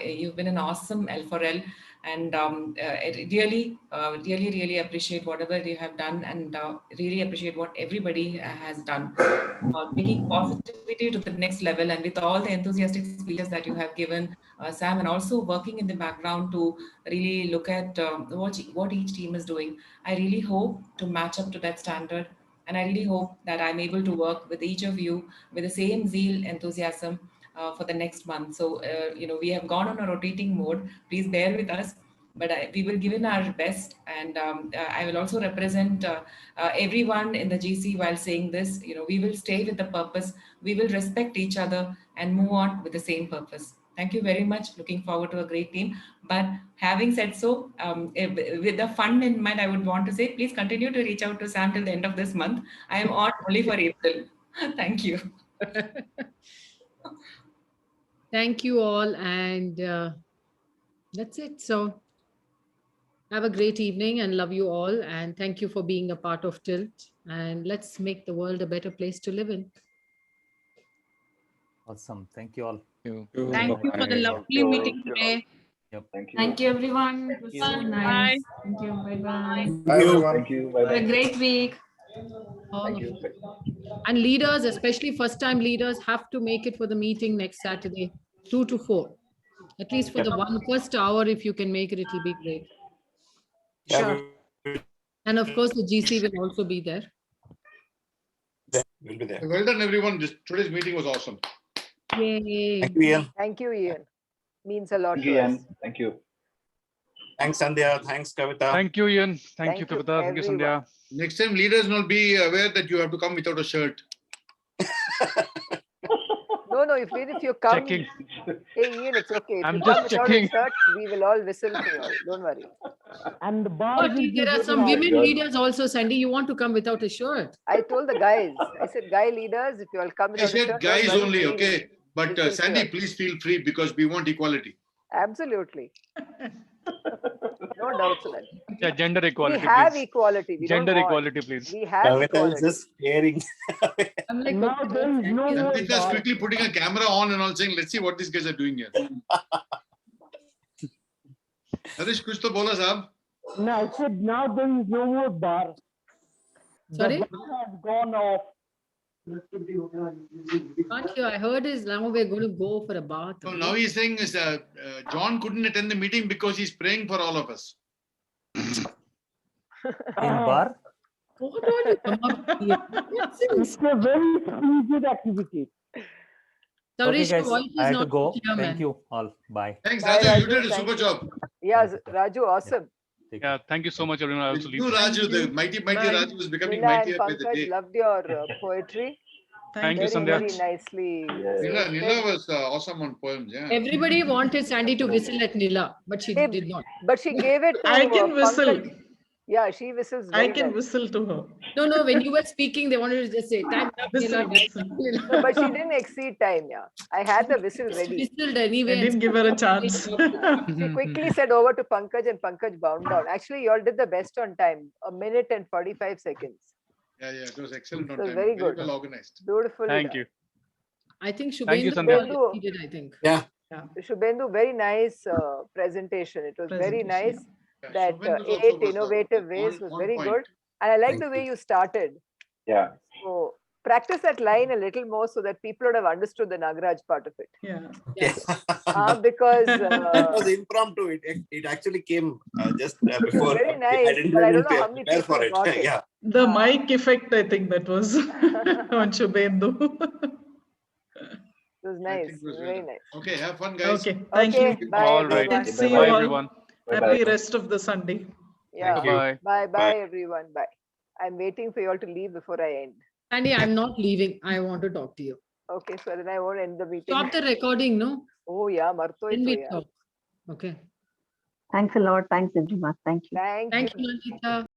You've been an awesome L4L, and I really appreciate whatever you have done, and really appreciate what everybody has done, taking positivity to the next level, and with all the enthusiastic speeches that you have given, Sam, and also working in the background to really look at what each team is doing. I really hope to match up to that standard. And I really hope that I'm able to work with each of you with the same zeal, enthusiasm for the next month. So, we have gone on a rotating mode. Please bear with us. But we will give in our best. And I will also represent everyone in the GC while saying this. We will stay with the purpose. We will respect each other and move on with the same purpose. Thank you very much. Looking forward to a great team. But having said so, with the fun in mind, I would want to say, please continue to reach out to Sam till the end of this month. I am on only for April. Thank you. Thank you all. And that's it. So have a great evening and love you all. And thank you for being a part of Tilt. And let's make the world a better place to live in. Awesome. Thank you all. Thank you for the lovely meeting today. Yep. Thank you. Thank you, everyone. It was so nice. Thank you. Bye-bye. Bye, everyone. Thank you. Have a Bye-bye. great week. All of you. And leaders, especially first-time leaders, have to make it for the meeting next Saturday, 2 to 4. At least for the first hour, if you can make it, it'll be great. Sure. And of course, the GC will also be there. We'll be there. Well done, everyone. Today's meeting was awesome. Yay. Thank you, Ian. Thank you, Ian. Means a lot Thank to you, us. Ian. Thank you. Thanks, Sandhya. Thanks, Kavita. Thank you, Ian. Thank Thank you, you, Kavita. Thank you, Sandhya. Next time, leaders will be aware that you have to come without a shirt. No, even if you come, Checking. hey Ian, it's okay. If I'm you just come without checking. a shirt, we will all whistle for you all. Don't worry. And the bar But will be there are very some hot. women leaders also, Sandy. You want to come without a shirt? I told the guys, I said, guy leaders, if you all come I without a said shirt, guys don't worry, only, we'll okay? But whistle for Sandy, you. please feel free because we want equality. Absolutely. No doubts on that. Yeah, gender We equality, have please. equality. We Gender don't want. equality, please. We have Kavita is equality. just staring. I'm like, Now okay, there is thank no you. more Sangeeta's bar. quickly putting a camera on and all saying, let's see what these guys are doing here. Harish, kuch to bola, saab? No, I said now there is no more bar. Sorry? The bar has gone off. Can't hear. I heard is now we're going to go for a bath. So now he's saying is John couldn't attend the meeting because he's praying for all of us. In bar? What are you come up here? It's a very stupid activity. Okay, Saurish, your guys, voice I is have to not go. clear, Thank man. you all. Bye. Thanks, Bye, Raju. You Raju. did a Thank super you. job. Yes, Raju, awesome. Yeah, thank you so much, everyone. I also leave. You, Raju, the mighty Bye. Raju is becoming Nila and mightier by the Pankaj, day. loved your poetry. Thank you, Very, Sandhya. very nicely. Nila was awesome on poems. Yeah. Everybody wanted Sandy to whistle at Nila, but she did not. But she gave it to I can whistle. Pankaj. Yeah, she whistles I very can well. whistle to her. No, when you were speaking, they wanted to just say, time up, Whistle, Nila, whistle. time up, Nila. No, but she didn't exceed time, yeah. I had the whistle She ready. whistled anyway. I and didn't give her a chance. She quickly said over to Pankaj and Pankaj bound down. Actually, you all did the best on time. 1 minute and 45 seconds. Yeah, it was excellent on It was time. very good. well organized. Beautifully Thank done. you. I think Thank you, Shubhendu Sandhya. he did, I think. Yeah. Shubhendu, very nice presentation. It was very nice. Yeah, That Shubhendu's also 8 was innovative ways was on very point. good. And I like Thank the way you. you started. Yeah. So practice that line a little more so that people would have understood the Nagaraj part of it. Yeah. Because that was impromptu. It actually came just before. very I nice, didn't but I really don't know how many prepare people for it. got it. Yeah. The mic effect, I think that was on Shubhendu. It was nice, very nice. Okay, have fun, guys. Okay, thank Okay, you. bye All right. everyone. See you Bye, all. everyone. Happy rest of the Sunday. Yeah. Thank you. Bye-bye. Bye, Bye. bye everyone. Bye. I'm waiting for you all to leave before I end. Sandy, I'm not leaving. I want to talk to you. Okay, so then I won't end the meeting. Stop the recording, no? Oh yeah, Marto Then ito, we yeah. talk. Okay. Thanks a lot. Thanks, everyone. Thank you. Thank Thank you. you, Anita.